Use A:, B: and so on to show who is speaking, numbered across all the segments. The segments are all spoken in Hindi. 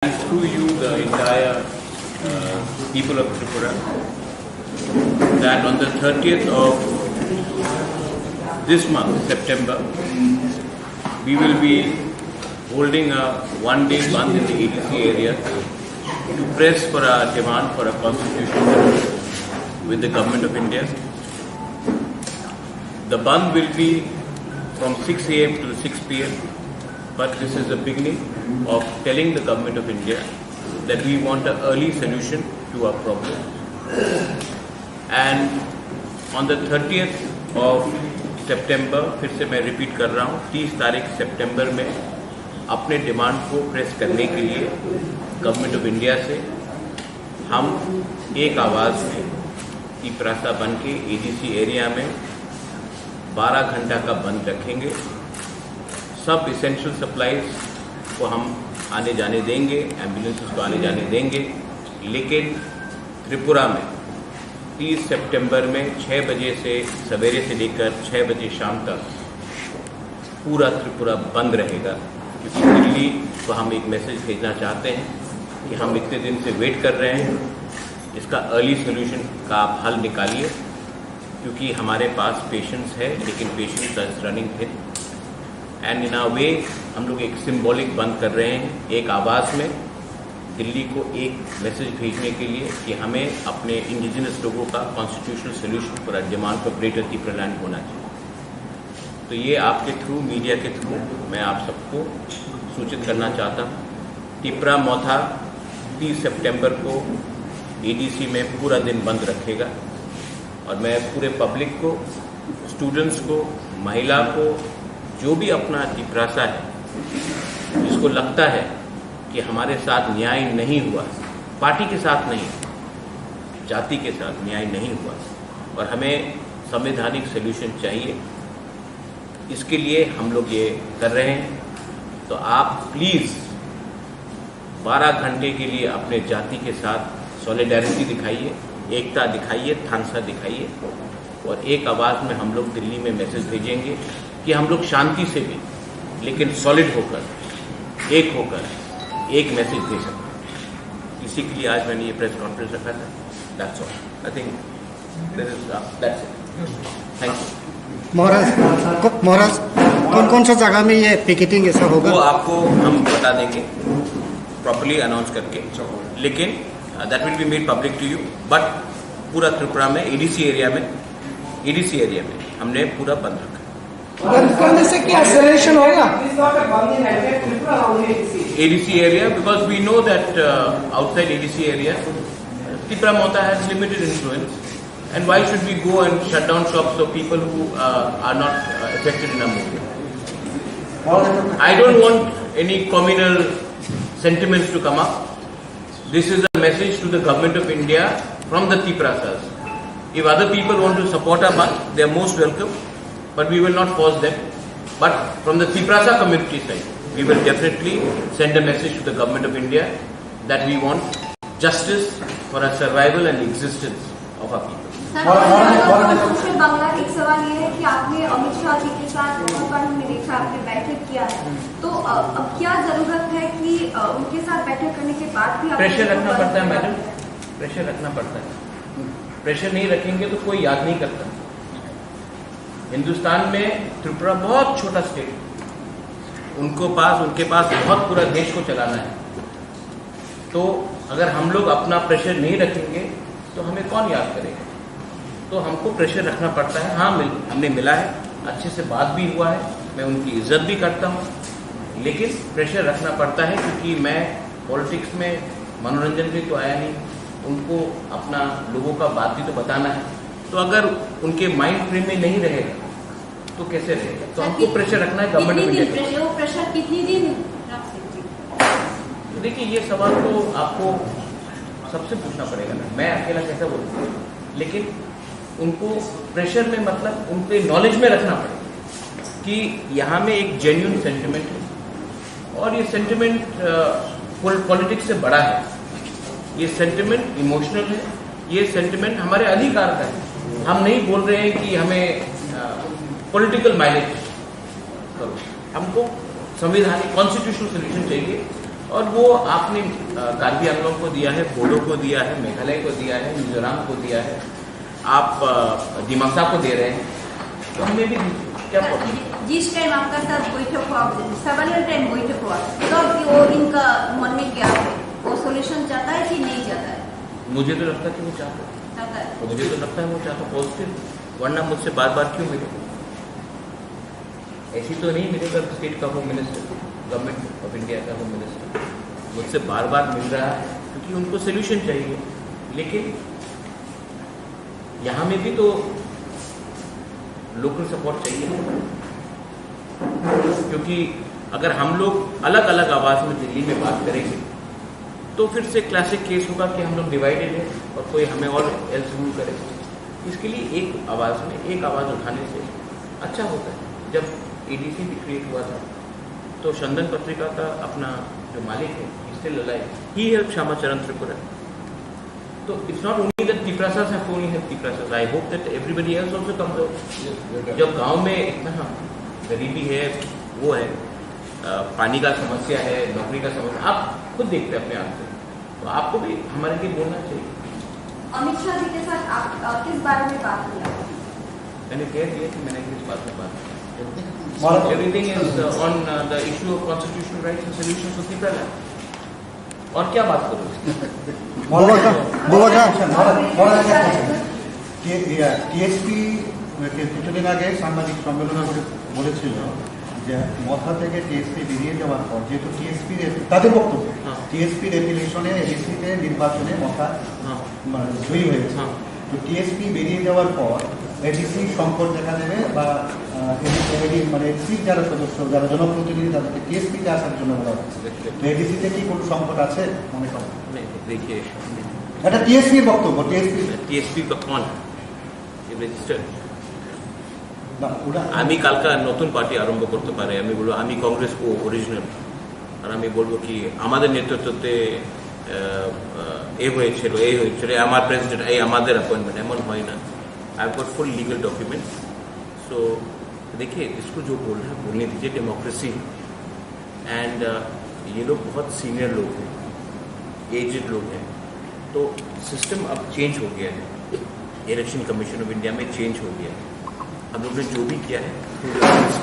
A: Through you, the entire people of Tripura, that on the 30th of this month, September, we will be holding a one-day bandh in the ADC area to press for our demand for a constitutional solution with the Government of India. The bandh will be from 6 a.m. to 6 p.m. But this is the beginning of telling the Government of India that we want an early solution to our problem. And on the 30th of September, फिर से मैं रिपीट कर रहा हूँ, 30 तारीख सितंबर में अपने डिमांड को प्रेस करने के लिए गवर्नमेंट ऑफ इंडिया से हम एक आवाज़ में तिपरासा बन के एडीसी एरिया में 12 घंटा का बंद रखेंगे। सब इसेंशियल सप्लाईज को हम आने जाने देंगे, एम्बुलेंसेस को आने जाने देंगे, लेकिन त्रिपुरा में 30 सितंबर में 6 बजे से सवेरे से लेकर 6 बजे शाम तक पूरा त्रिपुरा बंद रहेगा, क्योंकि दिल्ली को हम एक मैसेज भेजना चाहते हैं कि हम इतने दिन से वेट कर रहे हैं, इसका अर्ली सोल्यूशन का आप हल निकालिए, क्योंकि हमारे पास पेशेंट्स है लेकिन patients are running thin. And in a way हम लोग एक सिंबॉलिक बंद कर रहे हैं, एक आवाज़ में दिल्ली को एक मैसेज भेजने के लिए कि हमें अपने इंडिजिनस लोगों का constitutional solution for a demand for greater Tripuraland होना चाहिए। तो ये आपके थ्रू, मीडिया के थ्रू मैं आप सबको सूचित करना चाहता हूँ। त्रिपुरा मौथा 30 सितंबर को एडीसी में पूरा दिन बंद रखेगा और मैं पूरे पब्लिक को, स्टूडेंट्स को, महिला को, जो भी अपना तिपरासा है, जिसको लगता है कि हमारे साथ न्याय नहीं हुआ, पार्टी के साथ नहीं, जाति के साथ न्याय नहीं हुआ और हमें संवैधानिक सॉल्यूशन चाहिए, इसके लिए हम लोग ये कर रहे हैं। तो आप प्लीज़ 12 घंटे के लिए अपने जाति के साथ सॉलिडारिटी दिखाइए, एकता दिखाइए, थानसा दिखाइए और एक आवाज़ में हम लोग दिल्ली में मैसेज भेजेंगे कि हम लोग शांति से भी लेकिन सॉलिड होकर, एक होकर एक मैसेज दे सकते हैं। इसी के लिए आज मैंने ये प्रेस कॉन्फ्रेंस रखा था। That's all, I think that's it. Thank you.
B: Maharaj कौन सा जगह में ये पिकेटिंग ऐसा होगा?
A: वो आपको हम बता देंगे प्रॉपर्ली अनाउंस करके, लेकिन that will be made public to you. But पूरा त्रिपुरा में एडीसी एरिया में हमने पूरा बंद रखा।
B: बंद करने से क्या एक्सेलरेशन होगा?
A: ADC area, because we know that outside ADC area, Tripura Mota has limited influence, and why should we go and shut down shops of people who are not affected in our movement? I don't want any communal sentiments to come up. This is a message to the Government of India from the Tiprasas. If other people want to support our bandh, they are most welcome, but we will not force them. But from the Tiprasa community side, we will definitely send a message to the Government of India that we want justice for our survival and existence of our people.
C: Sir, Bangla एक सवाल ये है कि आपने अमित शाह जी के साथ बहुत बार हमने देखा, आपने बैठक किया है, तो अब क्या जरूरत है कि उनके साथ बैठक करने के बाद भी
A: प्रेशर रखना पड़ता है मैडम, प्रेशर रखना पड़ता है। प्रेशर नहीं रखेंगे तो कोई याद नहीं करता। हिंदुस्तान में त्रिपुरा बहुत छोटा स्टेट है, उनके पास बहुत पूरा देश को चलाना है। तो अगर हम लोग अपना प्रेशर नहीं रखेंगे तो हमें कौन याद करेगा? तो हमको प्रेशर रखना पड़ता है। हाँ, हमने मिला है, अच्छे से बात भी हुआ है, मैं उनकी इज्जत भी करता हूँ, लेकिन प्रेशर रखना पड़ता है क्योंकि मैं पॉलिटिक्स में मनोरंजन में तो आया नहीं, उनको अपना लोगों का बात भी तो बताना है। तो अगर उनके माइंड फ्रेम में नहीं रहेगा तो कैसे रहेगा? तो हमको प्रेशर रखना है गवर्नमेंट ऑफ इंडिया।
C: प्रेशर कितनी दिन रख सकते?
A: देखिए, ये सवाल तो आपको सबसे पूछना पड़ेगा ना, मैं अकेला कैसे बोलूँ? लेकिन उनको प्रेशर में मतलब उनके नॉलेज में रखना पड़ेगा कि यहाँ में एक जेन्युइन सेंटिमेंट है और ये सेंटिमेंट पॉलिटिक्स से बड़ा है, ये सेंटिमेंट इमोशनल है, ये सेंटिमेंट हमारे अधिकार का है। हम नहीं बोल रहे हैं कि हमें पॉलिटिकल माइलेज करो, हमको संवैधानिक कॉन्स्टिट्यूशनल सोल्यूशन चाहिए और वो आपने कार्बी आंगलों को दिया है, बोडो को दिया है, मेघालय को दिया है, मिजोरम को दिया है, आप दिमासा को दे रहे हैं, तो हमें भी क्या प्रॉब्लम?
C: जिस टाइम आपका साथ बैठक हुआ, सेवरल टाइम बैठक हुआ, तब वो इनका मन में क्या है, वो सोल्यूशन चाहता है कि नहीं चाहता है?
A: मुझे तो लगता है कि वो चाहता है, मुझे तो लगता है वो चाहता पॉजिटिव, वरना मुझसे बार बार क्यों मिले? ऐसी तो नहीं मिलेगा स्टेट का home minister, government of India का होम मिनिस्टर मुझसे बार बार मिल रहा है क्योंकि उनको सोल्यूशन चाहिए। लेकिन यहाँ में भी तो लोकल सपोर्ट चाहिए, क्योंकि अगर हम लोग अलग अलग आवाज़ में दिल्ली में बात करेंगे तो फिर से क्लासिक केस होगा कि हम लोग डिवाइडेड हैं और कोई हमें और एल्स रूल करेगा। इसके लिए एक आवाज़ में एक आवाज़ उठाने से अच्छा होता है। जब एडीसी भी क्रिएट हुआ था तो चंदन पत्रिका का अपना जो मालिक है, still alive, he help Shyamacharan Tripura. तो it's not only that Tiprasas have only help Tiprasas, I hope that everybody else also comes out. जब गांव में इतना गरीबी है, वो है, पानी का समस्या है, नौकरी का समस्या, आप खुद देखते हैं अपने आप से, तो आपको भी हमारे लिए बोलना चाहिए।
C: अमित शाह जी के साथ आप किस बारे में बात किया?
A: मैंने कह दिया कि मैंने किस बात में बात की। Everything is on the issue of constitutional rights and solutions to Tripura. और क्या बात करूँ?
D: টিএসপি কিছুদিন আগে সাংবাদিক সম্মেলনে বলেছিল যে মথা থেকে টিএসপি বেরিয়ে যাওয়ার পর, যেহেতু টিএসপি তাদের বক্তব্য টিএসপি রেগুলেশনে এডিসিতে নির্বাচনে মথা জয়ী হয়েছে, তো টিএসপি বেরিয়ে যাওয়ার পর এডিসি সংকট দেখা দেবে বা মানে এডিসির যারা সদস্য, যারা জনপ্রতিনিধি, তাদেরকে টিএসপিতে আসার জন্য বলা হচ্ছে। তো এডিসিতে কি কোনো সংকট আছে মনে করেন?
A: देखिए,
D: এটা টিএসপির বক্তব্য।
A: টিএসপি का कौन রেজিস্টার্ড?
D: ওটা
A: আমি কালকে নতুন পার্টি আরম্ভ করতে পারে, আমি বলবো আমি কংগ্রেস কো অরিজিনাল, আর আমি বলবো কি আমাদের নেতৃত্বে এই হয়েছিল আমার প্রেসিডেন্ট, এই আমাদের অ্যাপয়েন্টমেন্ট, এমন হয় না। I have got full legal document. So देखिए, इसको जो बोल रहे हैं बोलने दीजिए, डेमोक्रेसी एंड ये लोग बहुत सीनियर लोग हैं, एजड लोग हैं, तो सिस्टम अब चेंज हो गया है, इलेक्शन कमीशन ऑफ इंडिया में चेंज हो गया है। हम लोग ने जो भी किया है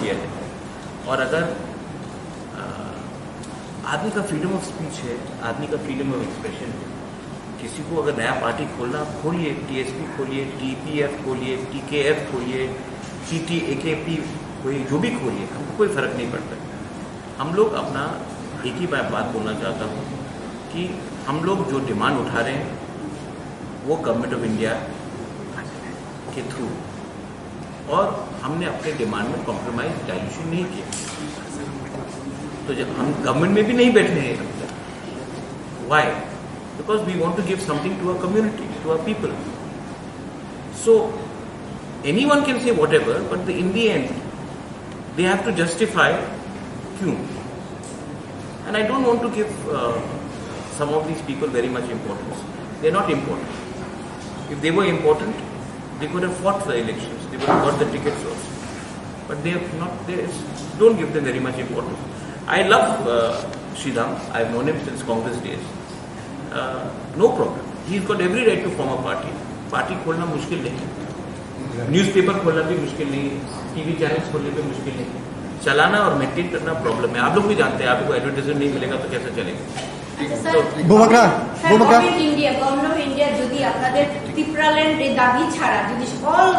A: किया है, और अगर आदमी का फ्रीडम ऑफ स्पीच है, आदमी का फ्रीडम ऑफ एक्सप्रेशन है, किसी को अगर नया पार्टी खोलना, आप खोलिए, टीएसपी खोलिए, टीपीएफ खोलिए, टीकेएफ खोलिए, टीटीएकेपी खोलिए, जो भी खोलिए, हमको कोई फर्क नहीं पड़ता। हम लोग अपना एक ही बात बोलना चाहता हूँ कि हम लोग जो डिमांड उठा रहे हैं वो गवर्नमेंट ऑफ इंडिया के थ्रू, और हमने अपने डिमांड में कॉम्प्रोमाइज डाइल्यूशन नहीं किया। तो जब हम गवर्नमेंट में भी नहीं बैठे हैं, Y? Because we want to give something to our community, to our people. So anyone can say whatever, but in the end they have to justify kyun. And I don't want to give some of these people very much importance. They're not important. If they were important, they could have fought for the elections, they would have got the tickets also. But they have not. Don't give them very much importance. I love Sridham. I've known him since Congress days. No problem. He's got every right to form a party. Party खोलना मुश्किल नहीं है, न्यूज़पेपर खोलना भी मुश्किल नहीं है, टीवी चैनल्स खोलने भी मुश्किल नहीं है, चलाना और मेंटेन करना प्रॉब्लम है। आप लोग भी जानते हैं, आपको एडवर्टाइजमेंट नहीं मिलेगा तो कैसे चलेगा?
C: गवर्नमेंट ऑफ इंडिया যদি আপনাদের ত্রিপুরাল্যান্ডের দাবি ছাড়া যদি অল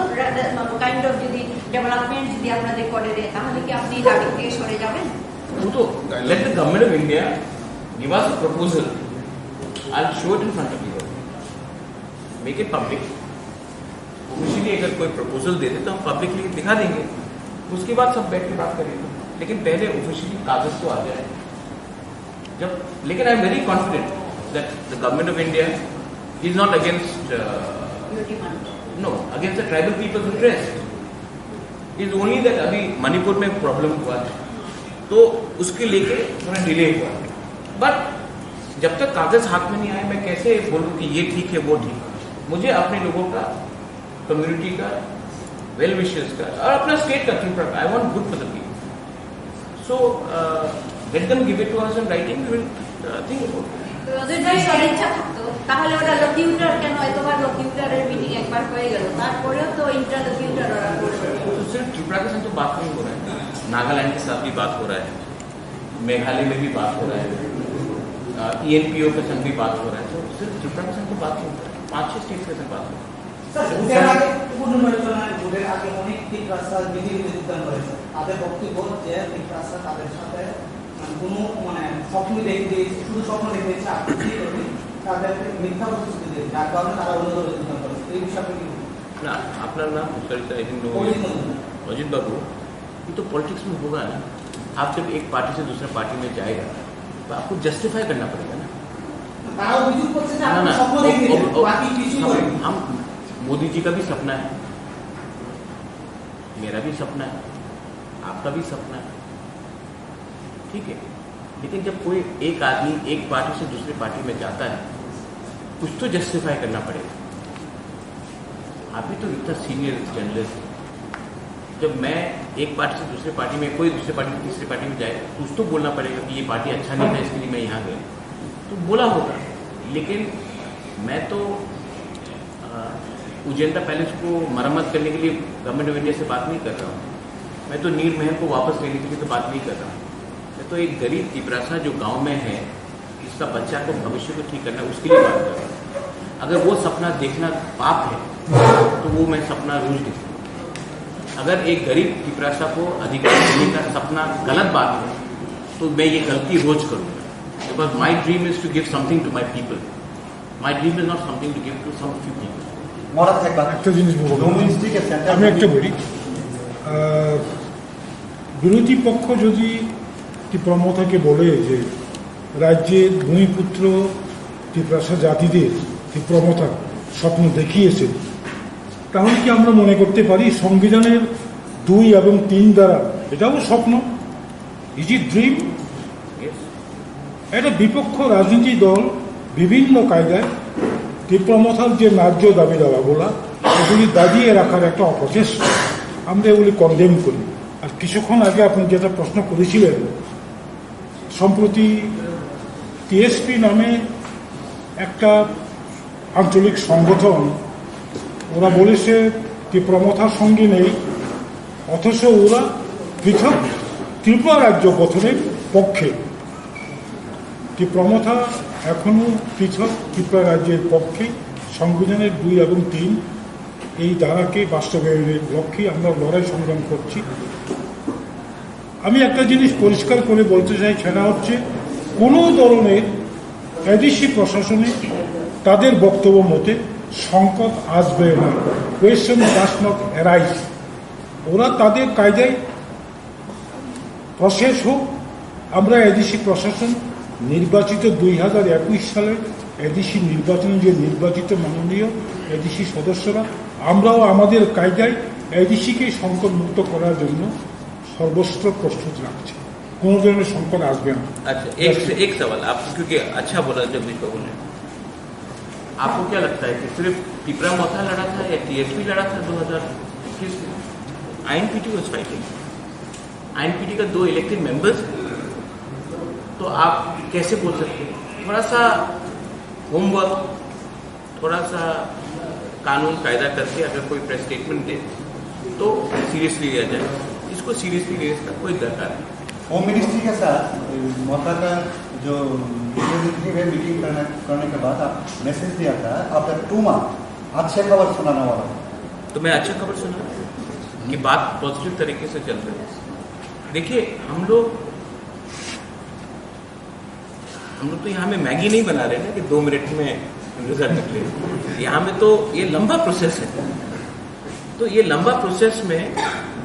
C: কাইন্ড অফ যদি ডেভেলপমেন্ট যদি আপনাদের করে দেয়, তাহলে কি আপনি দাবি থেকে সরে যাবেন?
A: वो तो let the government of India give us a proposal, I will show it in front of you, make it public. Officially अगर कोई प्रपोजल दे दे तो हम पब्लिकली दिखा देंगे, उसके बाद सब बैठ के बात करेंगे, लेकिन पहले ऑफिशियली कागज तो आ जाए जब। लेकिन I am very confident that the government of India is not against against the tribal people's interest, is only that अभी मणिपुर में प्रॉब्लम हुआ है तो उसके लेके थोड़ा डिले हुआ, बट जब तक कागज हाथ में नहीं आए मैं कैसे बोलूं कि ये ठीक है वो ठीक है। मुझे अपने लोगों का, कम्युनिटी का, वेल विशर्स का और अपना स्टेट का think, I want good for the people. So let them give it to us in writing, we will
E: ওদের যদি সদিচ্ছা থাকতো তাহলে ওরা লকিউটার কেন এতবার লকিউটারের মিটিং একবার হয়ে গেল, তারপরেও তো ইন্টারলকিউটার ওরা করবে।
A: तो सिर्फ त्रिपुरा के साथ तो बात नहीं हो रहा है, नागालैंड के साथ भी बात हो रहा है, मेघालय में भी बात हो रहा है, ENPO के संग भी बात हो रहा है। तो सिर्फ त्रिपुरा के संग तो बात नहीं हो रहा है, 5-6 स्टेट के संग बात हो रहा है।
F: ভোটের আগে পুনর্বিবেচনায় ভোটের আগে অনেক ত্রিপুরা বিধিবিধি যোগদান করেছে, তাদের বক্তব্য যে ত্রিপুরা তাদের সাথে কোনো স্বপ্ন দেখে শুধু স্বপ্ন দেখেছে আপত্তি করে তাদের মিথ্যা প্রতিশ্রুতি দিয়ে, যার কারণে তারা অন্য দলে যোগদান করেছে। এই বিষয়ে কি
A: ना अपना नाम अजित बाबू, ये तो पॉलिटिक्स में होगा ना। आप जब एक पार्टी से दूसरे पार्टी में जाएगा तो आपको जस्टिफाई करना पड़ेगा ना।
F: তারা অভিযোগ করছে যে
A: ना
F: আপনি
A: ना
F: স্বপ্ন দেখেছেন বাকি কিছু করেন।
A: हम मोदी जी का भी सपना है, मेरा भी सपना है, आपका भी सपना है, ठीक है। लेकिन जब कोई एक आदमी एक पार्टी से दूसरी पार्टी में जाता है कुछ तो जस्टिफाई करना पड़ेगा। आप भी तो इतना सीनियर जर्नलिस्ट हैं, जब मैं एक पार्टी से दूसरी पार्टी में, कोई दूसरी पार्टी से तीसरी पार्टी में जाए कुछ तो बोलना पड़ेगा कि ये पार्टी अच्छा नहीं था इसके लिए मैं यहाँ गया, तो बोला होगा। लेकिन मैं तो उजेंडा पैलेस को मरम्मत करने के लिए गवर्नमेंट ऑफ इंडिया से बात नहीं कर रहा हूँ, मैं तो नीर महल को वापस लेने के लिए तो बात नहीं कर रहा हूँ। मैं तो एक गरीब तिपरासा जो गांव में है, जिसका बच्चा को भविष्य को ठीक करना है, उसके लिए बात कर रहा हूँ। अगर वो सपना देखना पाप है तो वो मैं सपना रोज देखूँ। अगर एक गरीब तिपरासा को अधिकार देने का सपना गलत बात है तो मैं ये गलती रोज करूँगा। Because my dream is to give something to my people, my dream is not something to give to some few people.
D: Maharaj একবার
B: একটা জিনিস বলবো,
D: হোম মিনিস্ট্রিকে সেন্টার
B: আমি একটা বলি, বিরোধী পক্ষ যদি ত্রিপুরামথাকে বলে যে রাজ্যের ভূমিপুত্র ত্রিপুরাসা জাতিদের ত্রিপুরামথা স্বপ্ন দেখিয়েছেন, তাহলে কি আমরা মনে করতে পারি সংবিধানের 2 এবং 3 দ্বারা এটাও স্বপ্ন? Is it dream? একটা বিপক্ষ রাজনীতি দল বিভিন্ন কায়দায় ত্রিপুরামথার যে ন্যায্য দাবি দাওয়াগুলো এগুলি দাবিয়ে রাখার একটা অপচেষ্টা, আমরা এগুলি কনডেম করি। আর কিছুক্ষণ আগে আপনি যেটা প্রশ্ন করেছিলেন, সম্প্রতি টিএসপি নামে একটা আঞ্চলিক সংগঠন, ওরা বলেছে ত্রিপুরামথার সঙ্গে নেই, অথচ ওরা পৃথক ত্রিপুরা রাজ্য গঠনের পক্ষে। ত্রিপুরামথা এখনও পৃথক ত্রিপুরা রাজ্যের পক্ষে সংবিধানের 2 এবং 3 এই ধারাকে বাস্তবায়নের লক্ষ্যে আমরা লড়াই সংগ্রাম করছি। আমি একটা জিনিস পরিষ্কার করে বলতে চাই, সেটা হচ্ছে কোনো ধরনের এডিসি প্রশাসনে তাদের বক্তব্য মতে সংকট আসবে না, কোয়েশ্চন ডাজ নট অ্যারাইজ। ওরা তাদের কায়দায় প্রসেস হোক। আমরা এডিসি প্রশাসন নির্বাচিত 2021 সালের এডিসি নির্বাচনে যে নির্বাচিত মাননীয় এডিসি সদস্যরা, আমরাও আমাদের কায়দায় এডিসিকে সংকট মুক্ত করার জন্য সর্বস্ত্র প্রস্তুত রাখছি, কোনো ধরনের সংকট আসবে না।
A: अच्छा, एक सवाल आपको, क्योंकि अच्छा बोला जगदीश बाबू ने, आपको क्या लगता है कि सिर्फ त्रिपुरामथा लड़ा था या टीएसपी लड़ा था 2021 में? आईएनपीटी वाज फाइटिंग, आईएनपीटी का 2 इलेक्टेड मेंबर्स, तो आप कैसे बोल सकते हैं? थोड़ा सा होमवर्क, थोड़ा सा कानून कायदा करके अगर कोई प्रेस स्टेटमेंट दे तो सीरियसली लिया जाए, इसको सीरियसली लेने का कोई दरकार नहीं।
D: होम मिनिस्ट्री के साथ मौका का जो मीटिंग करने के बाद आप मैसेज दिया था आफ्टर 2 मंथ अच्छे खबर सुनाने वाला,
A: तो मैं अच्छा खबर सुना कि बात पॉजिटिव तरीके से चल रही है। देखिए, हम लोग तो यहाँ में मैगी नहीं बना रहे ना कि 2 मिनट में रिजल्ट निकले। यहाँ में तो ये लंबा प्रोसेस है, तो ये लंबा प्रोसेस में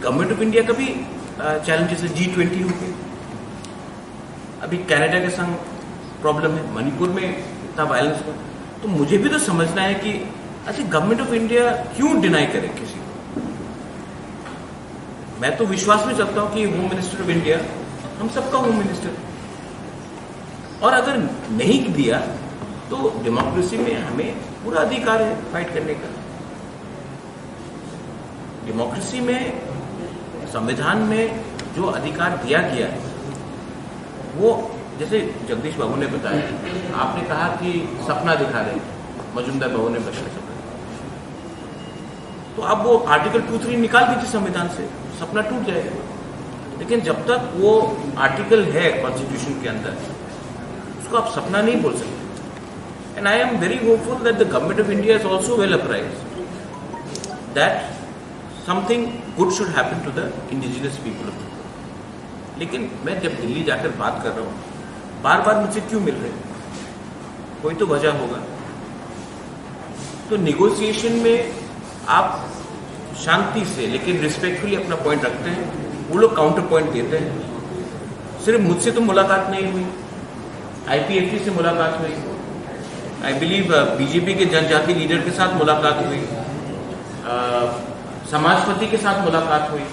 A: गवर्नमेंट ऑफ इंडिया का भी चैलेंजेस है। G20 हो गए, अभी कनाडा के संग प्रॉब्लम है, मणिपुर में इतना वायलेंस हुआ, तो मुझे भी तो समझना है कि अच्छा गवर्नमेंट ऑफ इंडिया क्यों डिनाई करे किसी को। मैं तो विश्वास में चलता हूं कि होम मिनिस्टर ऑफ इंडिया हम सबका होम मिनिस्टर, और अगर नहीं दिया तो डेमोक्रेसी में हमें पूरा अधिकार है फाइट करने का। डेमोक्रेसी में, संविधान में जो अधिकार दिया गया है वो जैसे जगदीश बाबू ने बताया, आपने कहा कि सपना दिखा रहे हैं, मजुमदार बाबू ने बताया सपना, तो आप वो आर्टिकल 2-3 निकाल दीजिए संविधान से, सपना टूट जाएगा। लेकिन जब तक वो आर्टिकल है कॉन्स्टिट्यूशन के अंदर, उसको आप सपना नहीं बोल सकते। And I am very hopeful that the government of India is also well apprised that something good should happen to the indigenous people of the. लेकिन मैं जब दिल्ली जाकर बात कर रहा हूँ, बार बार मुझसे क्यों मिल रहे हैं? कोई तो वजह होगा। तो निगोशिएशन में आप शांति से लेकिन रिस्पेक्टफुली अपना पॉइंट रखते हैं, वो लोग काउंटर पॉइंट देते हैं। सिर्फ मुझसे तो मुलाकात नहीं हुई, IPFT से मुलाकात हुई, आई बिलीव बीजेपी के जनजाति लीडर के साथ मुलाकात हुई, समाजपति के साथ मुलाकात हुई,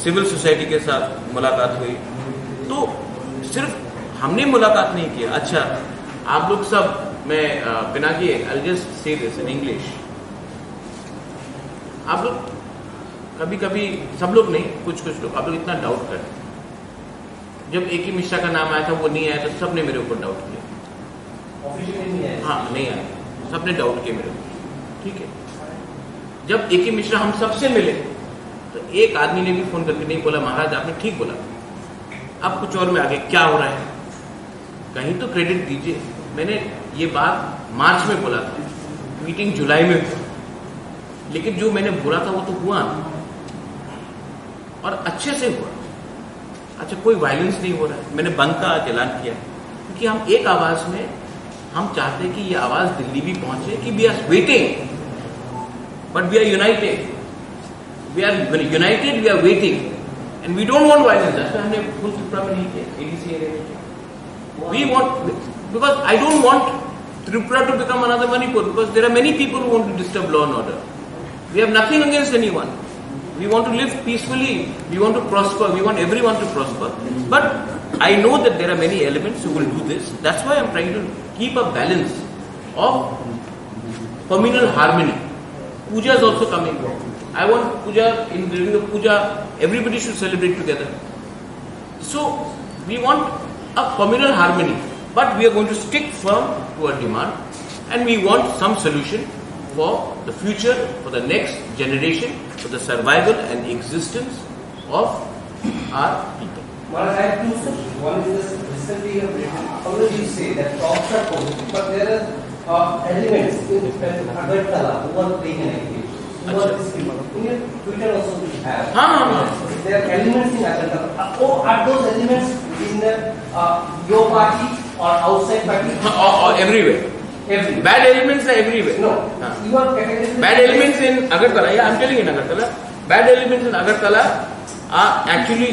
A: सिविल सोसाइटी के साथ मुलाकात हुई। तो सिर्फ हमने मुलाकात नहीं किया। अच्छा, आप लोग सब, मैं Pinaki, I just say this in English, आप लोग कभी कभी, सब लोग नहीं, कुछ कुछ लोग, आप लोग इतना डाउट करते हैं। जब AK मिश्रा का नाम आया था, वो नहीं आया, तो सबने मेरे ऊपर डाउट किया।
F: ऑफिशियली नहीं आया?
A: हाँ, नहीं आया, सबने डाउट किया मेरे ऊपर। ठीक है, जब AK मिश्रा हम सबसे मिले, तो एक आदमी ने भी फोन करके नहीं बोला महाराज आपने ठीक बोला, अब कुछ और में आगे क्या हो रहा है, कहीं तो क्रेडिट दीजिए। मैंने ये बात मार्च में बोला था, मीटिंग जुलाई में हुआ, लेकिन जो मैंने बोला था वो तो हुआ ना, और अच्छे से हुआ। अच्छा, कोई वायलेंस नहीं हो रहा है। मैंने बंद का आज ऐलान किया, क्योंकि हम एक आवाज में, हम चाहते हैं कि ये आवाज दिल्ली भी पहुंचे कि we are waiting, but we are united, we are waiting, and we don't want violence. ऐसा हमने फुल त्रिपुरा में नहीं किया, ADC एरिया में किया। We want, because I don't want Tripura to become another Manipur, because there are many people who want to disturb law and order. We have nothing against anyone. We want to live peacefully. We want to prosper. We want everyone to prosper. But I know that there are many elements who will do this. That's why I'm trying to keep a balance of communal harmony. Puja is also coming. I want puja, during the puja, everybody should celebrate together. So we want a communal harmony. But we are going to stick firm to our demand, and we want some solution for the future, for the next generation, for the survival and existence of our people.
G: Maharaj, I have two questions. One is this: recently you have written, already you say that talks are positive, but there are elements in Agartala who are playing an activity. In your Twitter also we have. There are elements in Agartala. Are those elements in your party or outside party?
A: Or everywhere.
G: Everywhere.
A: Bad elements are everywhere.
G: No. You are categorizing.
A: Bad elements in Agartala. Yeah, I'm telling you in Agartala. Bad elements in Agartala are actually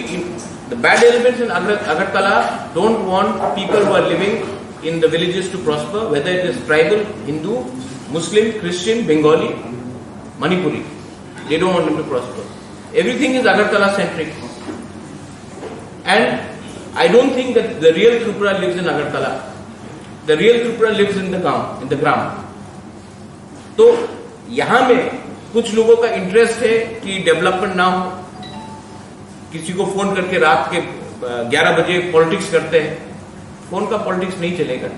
A: the bad elements in Agartala don't want people who are living in the villages to prosper, whether it is tribal, Hindu, Muslim, Christian, Bengali, Manipuri. They don't want them to prosper. Everything is Agartala centric. And I don't think that the real Tripura lives in Agartala. The real Tripura lives in the ground. तो यहाँ में कुछ लोगों का इंटरेस्ट है कि डेवलपमेंट ना हो, किसी को फोन करके रात के 11 बजे पॉलिटिक्स करते हैं। फोन का पॉलिटिक्स नहीं चलेगा।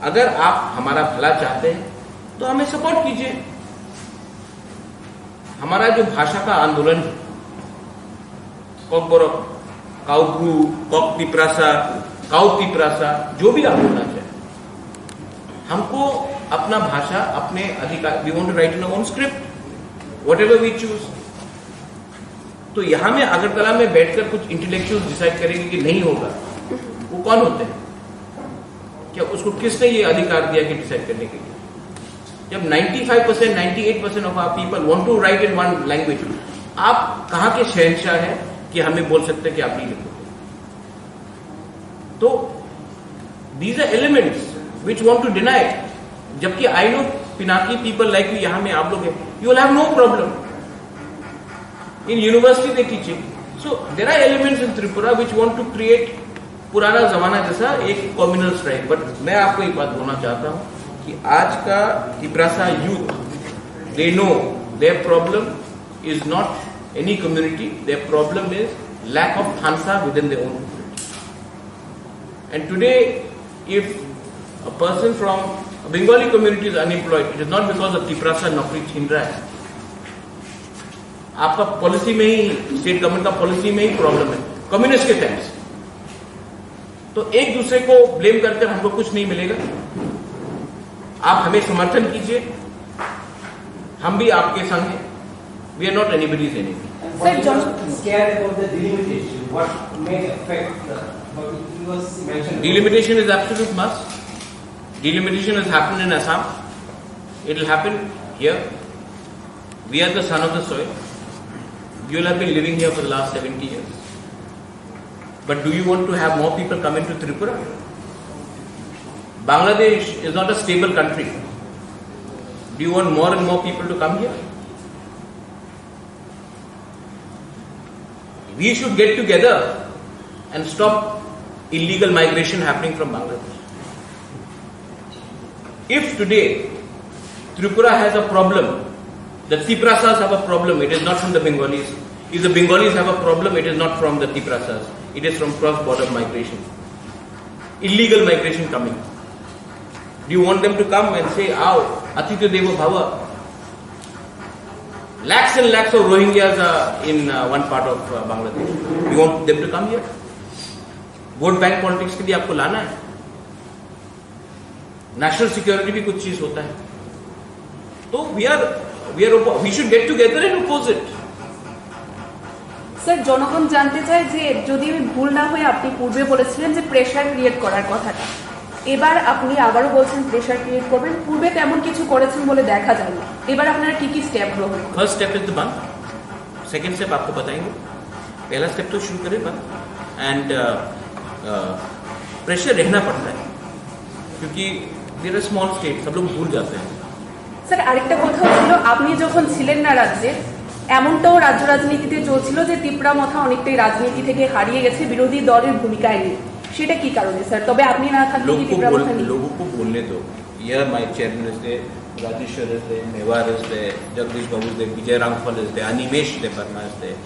A: अगर आप हमारा भला चाहते हैं तो हमें सपोर्ट कीजिए। हमारा जो भाषा का आंदोलन है, कॉकबोरक, काउब्रू, कॉक पिपरासा, काउ पिपरासा, जो भी आप बोलना चाहें, हमको अपना भाषा, अपने अधिकार, we want to write in our own script, whatever we choose. तो यहां में अगरतला में बैठकर कुछ इंटेलेक्चुअल्स डिसाइड करेंगे कि नहीं होगा, वो कौन होते हैं? क्या उसको किसने ये अधिकार दिया कि डिसाइड करने के लिए? जब 95%, 98% of our people want to write in one language, आप कहां के शहंशाह हैं कि हमें बोल सकते हैं कि आप नहीं लिखोगे? तो these are elements which want to deny. जबकि I know Pinaki people like you, यहां में आप लोग हैं, you will have no problem in university they teaching. So there are elements in Tripura which want to create पुराना जमाना जैसा एक कम्युनल स्ट्राइक। बट मैं आपको एक बात बोलना चाहता हूं कि आज का Tiprasa youth, they know their problem is not any community, their problem is lack of Khansa within their own community. And today, if a person from a Bengali community is unemployed, it is not because of Tiprasa नौकरी छीन रहा है. आपका पॉलिसी में ही, स्टेट गवर्नमेंट का पॉलिसी में ही प्रॉब्लम है, कम्युनिस्ट के टाइम से. तो एक दूसरे को ब्लेम करके हमको कुछ नहीं मिलेगा. आप हमें समर्थन कीजिए, हम भी आपके संग हैं. We are not anybody's enemy.
G: Sir, John scared about the delimitation. What may affect what he was mentioned.
A: Delimitation is absolute must. Delimitation has happened in Assam. It will happen here. We are the son of the soil. You will have been living here for the last 70 years. But do you want to have more people come into Tripura? Bangladesh is not a stable country. Do you want more and more people to come here? We should get together and stop illegal migration happening from Bangladesh. If today Tripura has a problem, the Tiprasas have a problem, it is not from the Bengalis. If the Bengalis have a problem, it is not from the Tiprasas. It is from cross-border migration. Illegal migration coming. Do you want them to come and say, "Aao, Atitya Devo Bhava"? Lakhs and lakhs of Rohingyas are in one part of Bangladesh. You want them to come here? Vote bank politics के लिए आपको लाना है. नेशनल सिक्योरिटी भी कुछ चीज होता है. तो we should get together and oppose it.
H: Sir, জনগণ জানতে চায় যে যদি আমি ভুল না হয়ে আপনি পূর্বে বলেছিলেন যে প্রেসার ক্রিয়েট করার কথাটা, এবার আপনি আবারও বলছেন প্রেসার ক্রিয়েট করবেন. পূর্বে তেমন কিছু করেছেন বলে দেখা যায় না. এবার আপনারা কি কি স্টেপ গ্রহণ করবেন?
A: फर्स्ट स्टेप इज द बंद. सेकेंड स्टेप आपको बताएंगे. पहला स्टेप तो शुरू करें बंद. एंड प्रेशर रहना पड़ता है क्योंकि देयर आर स्मॉल स्टेट, सब लोग भूल जाते हैं.
H: স্যার, আরেকটা কথা ছিল, আপনি যখন ছিলেন না রাজ্যে, এমনটাও রাজ্য রাজনীতিতে চলছিল যে তিপ্রা মথা অনেকটাই রাজনীতি থেকে হারিয়ে গেছে বিরোধী দলের ভূমিকায় নিয়ে. সেটা কি কারণে স্যার? তবে আপনি না থাকলে কি তিপ্রা মথা নিয়ে?
A: लोगों को बोलने दो. Here my chairman is there, Rajeshwar is there, Mewar is there, Jagdish Babu is there, Vijay Rangfal is there, Animesh Deparna is there.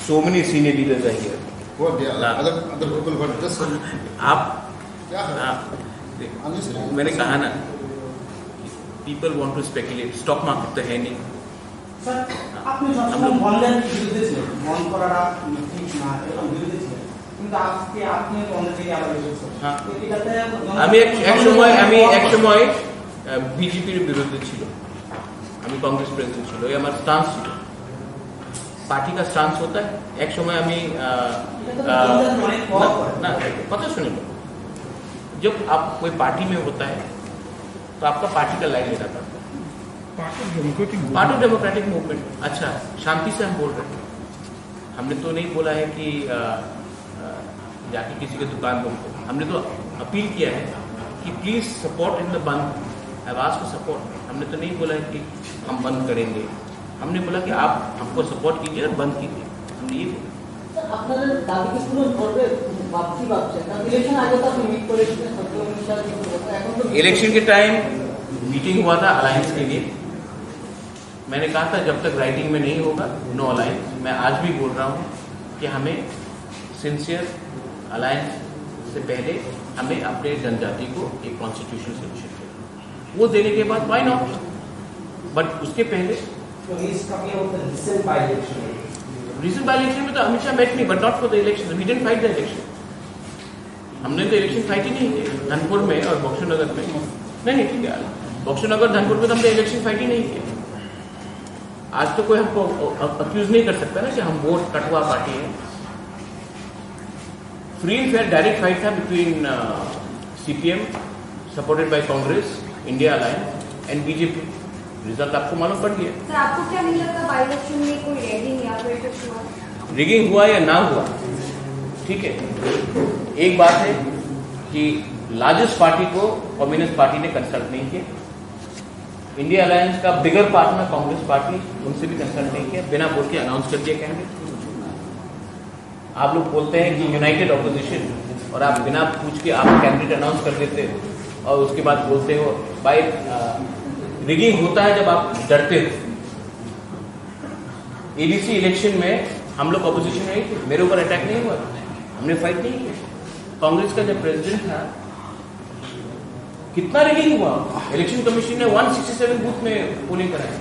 A: So many senior leaders are here.
I: other people were just
A: आप मैंने कहा ना, people want to speculate. Stock market तो है नहीं.
F: স্যার, আপনি সবসময় বন্ধের বিরুদ্ধে ছিলেন, বন্ধ করাটা ঠিক না এরকম বিরুদ্ধে ছিলেন, কিন্তু আজকে আপনি বন্ধের থেকে আবার এসেছেন.
A: হ্যাঁ,
F: এটাতে
A: আমি এক সময় বিজেপির বিরুদ্ধে ছিল, আমি কংগ্রেস প্রেসিডেন্ট ছিল, এই আমার স্টান্স ছিল. पार्टी का स्टांस होता है. एक समय हमें ना पता सुने लो, जब आप कोई पार्टी में होता है तो आपका पार्टी का लाइन लेना पड़ता है. Party democratic movement. अच्छा, शांति से हम बोल रहे हैं. हमने तो नहीं बोला है कि जाके किसी के दुकान पर. हमने तो अपील किया है कि प्लीज सपोर्ट इन द बंद. I was for support. हमने तो नहीं बोला है कि हम बंद करेंगे. हमने बोला कि आप हमको सपोर्ट कीजिए और बंद कीजिए. हमने ये बोला.
J: আপনাদের দাবিকে পূরণ করবে ভাবছি ভাবছেন না? ইলেকশন আগে তো আপনি মিট করেছিলেন, এখন তো
A: इलेक्शन के टाइम मीटिंग हुआ था अलायंस के लिए. मैंने कहा था जब तक राइटिंग में नहीं होगा नो अलायंस. मैं आज भी बोल रहा हूँ कि हमें सिंसियर अलायंस से पहले हमें अपने जनजाति को एक कॉन्स्टिट्यूशन सोल्यूशन चाहिए. वो देने के बाद व्हाई नॉट, बट उसके पहले
G: recent by-election.
A: Reason bye election में तो Amit Shah met me, but not for the election. We didn't fight the election. हमने तो इलेक्शन फाइट ही नहीं की धनपुर में और बक्सरनगर में. नहीं ठीक है, बक्सरनगर धनपुर में तो हमने इलेक्शन फाइट ही नहीं किया. आज तो कोई हमको अक्यूज नहीं कर सकता ना कि हम वोट कटवा पार्टी है. Free and fair direct fight था between CPM supported by Congress, India alliance and BJP. Result आपको मालूम पड़ गया.
C: सर, आपको क्या नहीं लगता बाई इलेक्शन में कोई रैगिंग या फिर कुछ हुआ?
A: रिगिंग हुआ या ना हुआ, ठीक है, एक बात है कि लार्जेस्ट पार्टी को कम्युनिस्ट पार्टी ने कंसल्ट नहीं किया. इंडिया अलायंस का बिगर पार्टनर कांग्रेस पार्टी, उनसे भी कंसल्ट नहीं किया. बिना बोल के अनाउंस कर दिया कैंडिडेट. आप लोग बोलते हैं कि यूनाइटेड ऑपोजिशन, और आप बिना पूछ के आप कैंडिडेट अनाउंस कर देते हो और उसके बाद बोलते हो. बाय रिगिंग होता है जब आप डरते हो. एडीसी इलेक्शन में हम लोग ऑपोजिशन नहीं थे, मेरे ऊपर अटैक नहीं हुआ, हमने फाइट नहीं किया. कांग्रेस का जब प्रेसिडेंट था कितना रिगिंग हुआ। इलेक्शन कमीशन ने 167 बूथ में पोलिंग कराई,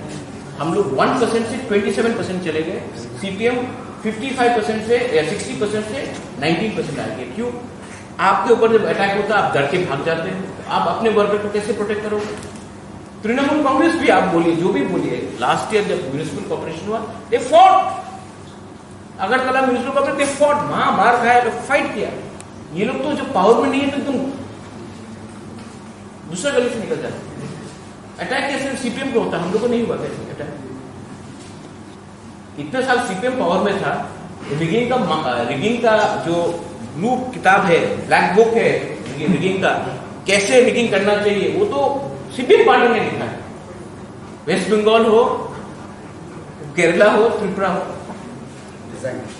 A: हम लोग 1% से 27% चले गए। सीपीएम 55% से 60% से 19% आ गए। क्यों? आपके ऊपर जब अटैक होता है आप डर के भाग जाते हैं, आप अपने वर्कर को कैसे प्रोटेक्ट करोगे? तृणमूल कांग्रेस भी आप बोलिए, जो भी बोलिए, लास्ट ईयर जब म्यूनिसिपल कॉर्पोरेशन हुआ they fought, Agartala municipal corporation they fought, वहां मार खाया तो फाइट किया। ये लोग तो जब पावर में नहीं है तो तुम दूसरा गली से निकल जाते। अटैक कैसे सीपीएम को होता, हम लोग को नहीं हुआ कैसे अटैक? इतने साल सीपीएम पावर में था, रिगिंग का जो ब्लू किताब है, ब्लैक बुक है रिगिंग का, कैसे रिगिंग करना चाहिए, वो तो सीपीएम पार्टी ने लिखा है। वेस्ट बंगाल हो, केरला हो, त्रिपुरा हो,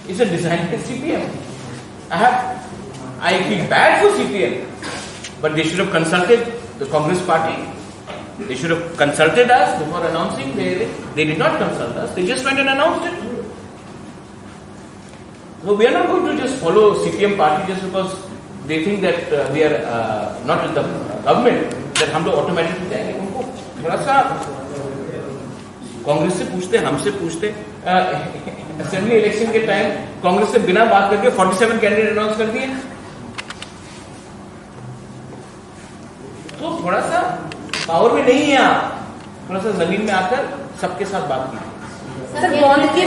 A: it's a design by CPM. I feel bad for CPM, but they should have consulted the Congress party. They should have consulted us before announcing. They did not consult us. They just went and announced it. So we are not going to just follow CPM party just because they think that we are not with the government, that हम लोग automatically जाएंगे। उनको थोड़ा सा कांग्रेस से पूछते, हमसे पूछते। असेंबली इलेक्शन के टाइम कांग्रेस से बिना बात करके 47 कैंडिडेट अनाउंस कर दिए। तो थोड़ा सा पावर में नहीं है आप, थोड़ा सा जमीन में आकर सबके साथ बात कीजिए।
H: স্যার বন্ধ কি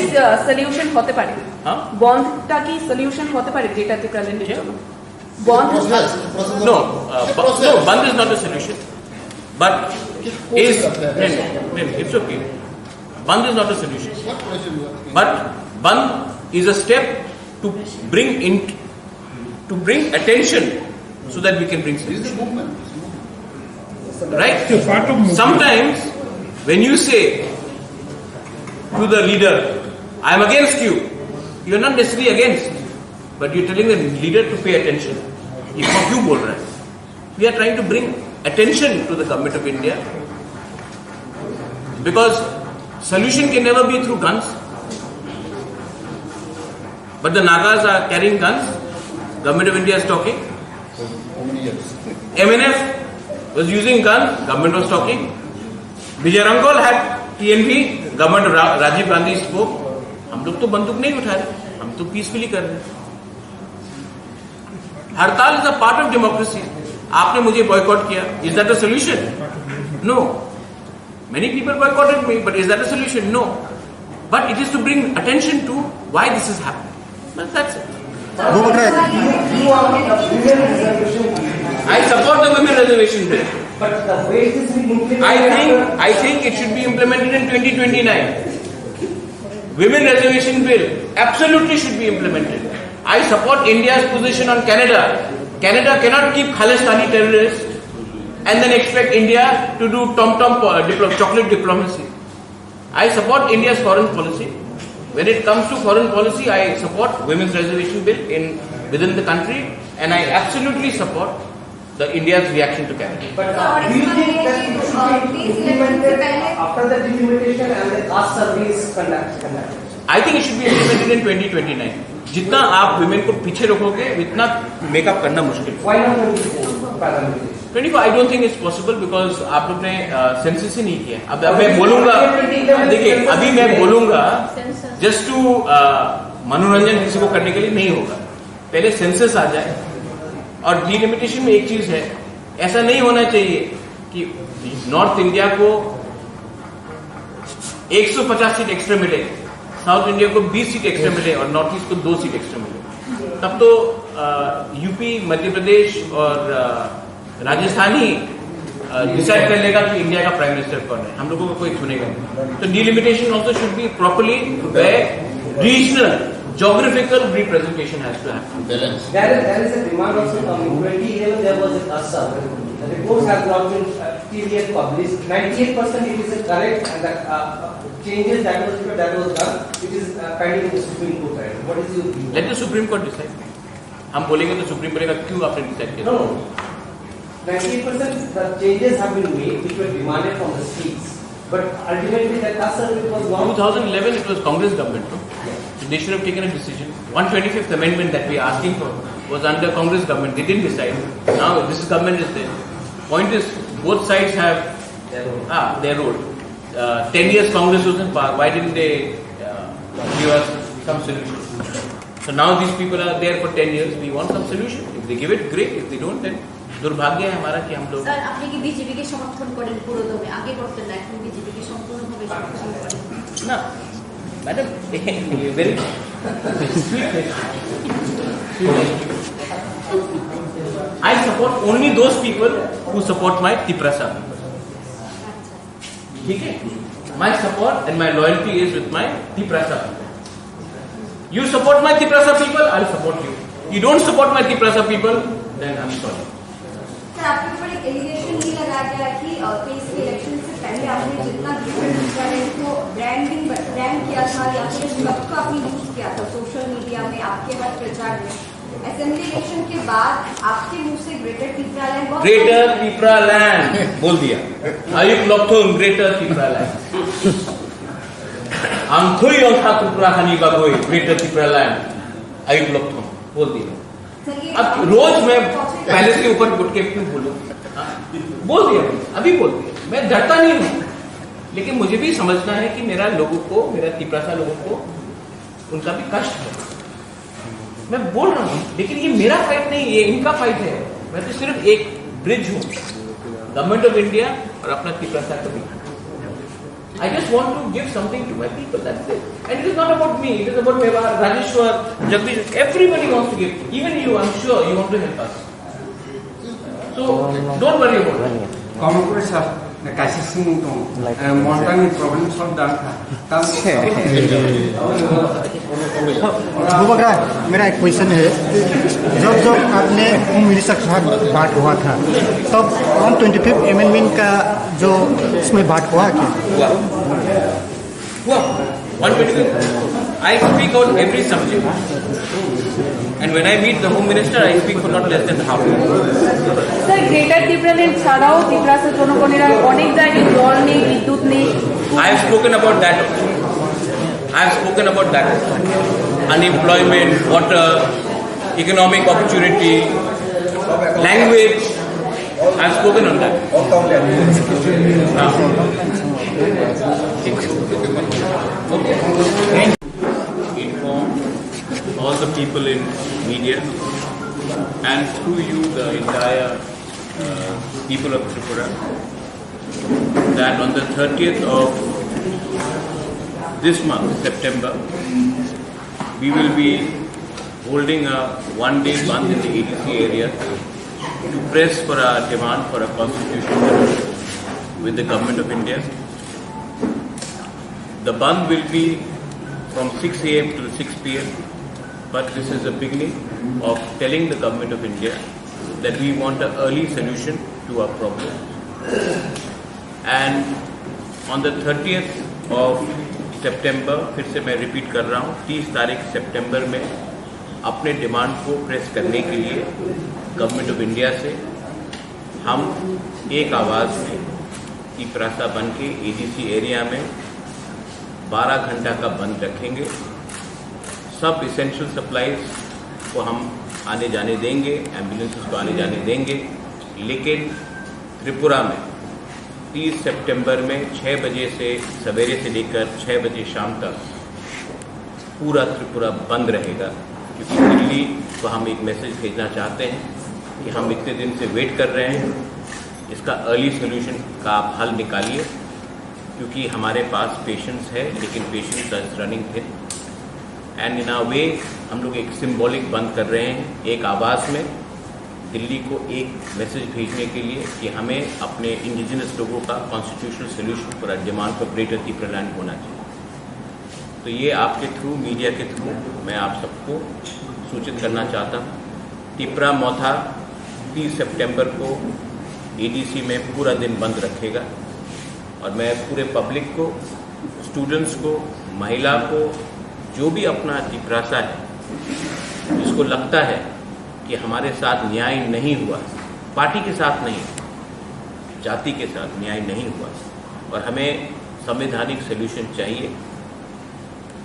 H: সলিউশন হতে পারে?
A: হ্যাঁ,
H: বন্ধটা কি সলিউশন হতে পারে যেটাতে প্রেজেন্টের জন্য? বন্ধ
A: no, band is not a solution, but is it's okay. Band is not a solution, but band is a step to bring attention so that we can bring solution. Right? Sometimes when you say to the leader, I am against you, you are not necessarily against, but you are telling the leader to pay attention. ये क्यों बोल रहा है? We are trying to bring attention to the government of India, because solution can never be through guns. But the Nagas are carrying guns. Government of India is talking. MNF was using guns. Government was talking. Vijay Rangol had TNV. Government of Rajiv Gandhi spoke. हम लोग तो बंदूक नहीं उठा रहे, हम तो पीसफुली कर रहे हैं। हड़ताल is a part of democracy. आपने मुझे बॉयकॉट किया, is that a solution? No. Many people boycotted me, but is that a solution? No. But it is to bring attention to why this is happening. But that's it. I support the women reservation bill.
G: But the way it is being implemented,
A: I think it should be implemented in 2029. Women reservation bill absolutely should be implemented. I support India's position on Canada. Canada cannot keep Khalistani terrorists and then expect India to do tom-tom chocolate diplomacy. I support India's foreign policy. When it comes to foreign policy, I support women's reservation bill within the country, and I absolutely support the India's reaction to Canada.
G: but do you think that it should be implemented after the delimitation and the caste surveys conducted?
A: I think it should be implemented in 2029. जितना आप women को पीछे रखोगे उतना मेकअप करना मुश्किल है।
G: Why not 24?
A: 24 I don't think it's possible because आप लोग ने सेंसस ही नहीं किया। अब मैं बोलूंगा, देखिए अभी मैं बोलूंगा जस्ट टू मनोरंजन किसी को करने के लिए नहीं होगा। पहले सेंसस आ जाए, और डिलिमिटेशन में एक चीज है, ऐसा नहीं होना चाहिए कि नॉर्थ इंडिया को 150 सीट एक्स्ट्रा मिले, साउथ इंडिया को 20 सीट एक्स्ट्रा मिले और नॉर्थ ईस्ट को 2 सीट एक्स्ट्रा मिले। तब तो यूपी, मध्य प्रदेश और राजस्थान ही डिसाइड कर लेगा कि इंडिया का प्राइम मिनिस्टर कौन है, हम लोगों को कोई चुनेगा नहीं। तो delimitation also should be properly regional geographical representation has to happen.
G: There is a demand also coming. 2011 there was a caste survey. The reports have not been clearly published. 98% it is correct, and the changes that was done, it is pending in the Supreme Court. Right? What is your view?
A: Let the Supreme Court decide. हम बोलेंगे तो सुप्रीम बोलेगा क्यों आपने डिसाइड किया?
G: No. 98% the changes have been made which were demanded from the states, but ultimately the caste survey was not.
A: 2011 it was Congress government, no? So they should have taken a decision. 125th amendment that we are asking for was under Congress government. They didn't decide. Now this government is there. Point is, both sides have their role. 10 years Congress was in power. Why didn't they give us some solution? So now these people are there for 10 years. We want some solution. If they give it, great. If they don't, then दुर्भाग्य है हमारा कि हम लोग।
E: सर आपने कि बीजेपी के समर्थन करें पूरे दो में आगे करते ना कि बीजेपी के संपूर्णভাবে समर्थन करें
A: ना madam very I support only those people who support my Tiprasa. ठीक है? My support and my loyalty is with my Tiprasa. You support my Tiprasa people, I'll support you. You don't support my Tiprasa people, then I'm sorry.
C: Sir आपके ऊपर एक एलिगेशन ये लगाया गया कि 23 के इलेक्शन से पहले आपने जितना को ब्रांड किया था या फिर सबका आपने यूज किया था सोशल मीडिया में आपके हर प्रचार में असेंबली इलेक्शन के बाद आपके मुंह से ग्रेटर पिपरालैंड
A: बोल दिया आयुक्त लॉकथोन ग्रेटर पिपरालैंड आंखोई औंथा कुपराहानी बागोई ग्रेटर पिपरालैंड आयुक्त लॉकथोन बोल दिया। अब रोज मैं पैलेस के ऊपर उठ के क्यों बोलूं? बोल दिया अभी बोल दिया। मैं डरता नहीं हूं, लेकिन मुझे भी समझना है कि मेरा तिपरासा लोगों को उनका भी कष्ट है। मैं बोल रहा हूं, लेकिन ये मेरा फाइट नहीं, ये इनका फाइट है। मैं तो सिर्फ एक ब्रिज हूं, गवर्नमेंट ऑफ इंडिया और अपना तिपरासा का भी। I just want to give something to my people, that's it. And it is not about me, it is about Mewar, Rajeshwar, Jagdish, everybody wants to give. Even you, I'm sure you want to help us. So, don't worry about it.
K: Kamakura sir, the Kashi Singh Montani problem solved done था।
L: मेरा एक क्वेश्चन है, जब आपने होम मिनिस्टर के साथ बात हुआ था तब 125 अमेंडमेंट का जो इसमें बात हुआ क्या?
A: हुआ 125. I speak on every subject, and when I meet the Home Minister, I speak for not less than half.
H: Sir greater Tripuraland ছাড়াও ত্রিপুরার জনগণের অনেক জায়গায় জল নেই, বিদ্যুৎ নেই।
A: I have spoken about that. Unemployment, water, economic opportunity, language. I have spoken on that. Inform all the people in media and through you the entire people of Tripura that on the 30th of this month, September, we will be holding a one-day bandh in the ADC area to press for our demand for a constitution with the Government of India. The bandh will be from 6 a.m. to 6 p.m. But this is the beginning of telling the Government of India that we want an early solution to our problem. And on the 30th of सितंबर, फिर से मैं रिपीट कर रहा हूँ, 30 तारीख सितंबर में अपने डिमांड को प्रेस करने के लिए गवर्नमेंट ऑफ इंडिया से हम एक आवाज़ में तिपरासा बन के एडीसी एरिया में 12 घंटा का बंद रखेंगे। सब इसेंशियल सप्लाईज को हम आने जाने देंगे, एम्बुलेंसेस को आने जाने देंगे, लेकिन त्रिपुरा में 30 सितंबर में 6 बजे से सवेरे से लेकर 6 बजे शाम तक पूरा त्रिपुरा बंद रहेगा, क्योंकि दिल्ली को हम एक मैसेज भेजना चाहते हैं कि हम इतने दिन से वेट कर रहे हैं, इसका अर्ली सोल्यूशन का आप हल निकालिए, क्योंकि हमारे पास पेशेंट्स है लेकिन patients are running thin. And in a way हम लोग एक सिंबॉलिक बंद कर रहे हैं, एक आवाज़ में दिल्ली को एक मैसेज भेजने के लिए कि हमें अपने इंडिजिनस लोगों का constitutional solution for demand for greater Tipraland होना चाहिए। तो ये आपके थ्रू, मीडिया के थ्रू मैं आप सबको सूचित करना चाहता हूँ। तिपरा मौथा 30 सितंबर को एडीसी में पूरा दिन बंद रखेगा और मैं पूरे पब्लिक को, स्टूडेंट्स को, महिला को, जो भी अपना तिपरासा है, जिसको लगता है कि हमारे साथ न्याय नहीं हुआ, पार्टी के साथ नहीं, जाति के साथ न्याय नहीं हुआ और हमें संवैधानिक सॉल्यूशन चाहिए,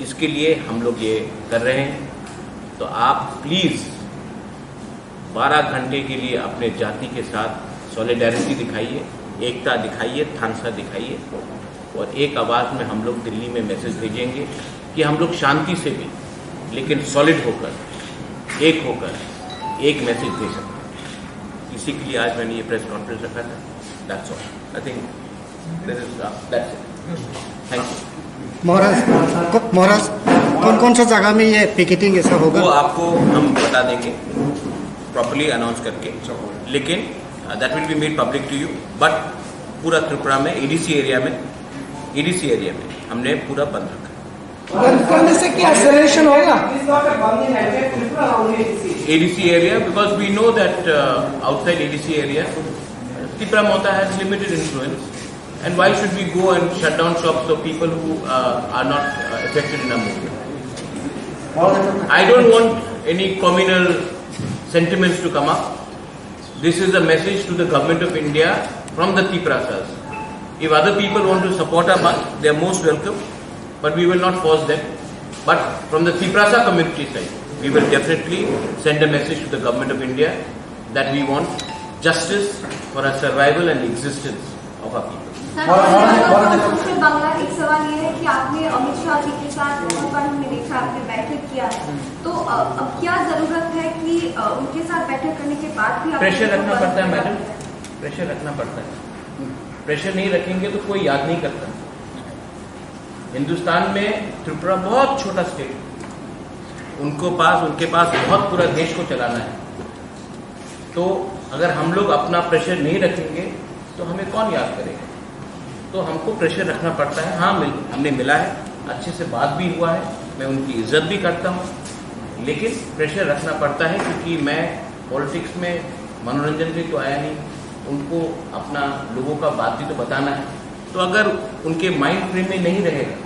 A: इसके लिए हम लोग ये कर रहे हैं। तो आप प्लीज 12 घंटे के लिए अपने जाति के साथ सॉलिडारिटी दिखाइए, एकता दिखाइए, थानसा दिखाइए, और एक आवाज में हम लोग दिल्ली में मैसेज भेजेंगे कि हम लोग शांति से भी लेकिन सॉलिड होकर, एक होकर एक मैसेज दे सकते हैं। इसी के लिए आज मैंने ये प्रेस कॉन्फ्रेंस रखा था। That's all, I think this is that's it. Thank you.
L: Maharaj कौन सा जगह में ये पिकेटिंग ऐसा होगा?
A: वो आपको हम बता देंगे प्रॉपर्ली अनाउंस करके, लेकिन that will be made public to you. But पूरा त्रिपुरा में एडीसी एरिया में हमने पूरा बंद रखा।
F: करने से क्या एक्सेलरेशन होगा?
A: ADC area, because we know that outside ADC area, Tripura Mota has limited influence, and why should we go and shut down shops of people who are not affected in a movement? I don't want any communal sentiments to come up. This is a message to the government of India from the Triprasas. If other people want to support our march, they are most welcome, but we will not force them. But from the Triprasa community side, we will definitely send a message to the government of India that we want justice for our survival and existence of our people.
C: Sir, Bangla एक सवाल ये है कि आपने अमित शाह जी के साथ बहुत बार हमने देखा, आपने बैठक किया है, तो अब क्या जरूरत है कि उनके साथ बैठक करने के बाद भी
A: प्रेशर रखना पड़ता है मैडम, प्रेशर रखना पड़ता है। प्रेशर नहीं रखेंगे तो कोई याद नहीं करता। हिंदुस्तान में त्रिपुरा बहुत छोटा स्टेट, उनके पास बहुत पूरा देश को चलाना है। तो अगर हम लोग अपना प्रेशर नहीं रखेंगे तो हमें कौन याद करेगा? तो हमको प्रेशर रखना पड़ता है। हाँ, हमने मिला है, अच्छे से बात भी हुआ है, मैं उनकी इज्जत भी करता हूँ, लेकिन प्रेशर रखना पड़ता है क्योंकि मैं पॉलिटिक्स में मनोरंजन भी तो आया नहीं, उनको अपना लोगों का बात भी तो बताना है। तो अगर उनके माइंड फ्रेम में नहीं रहेगा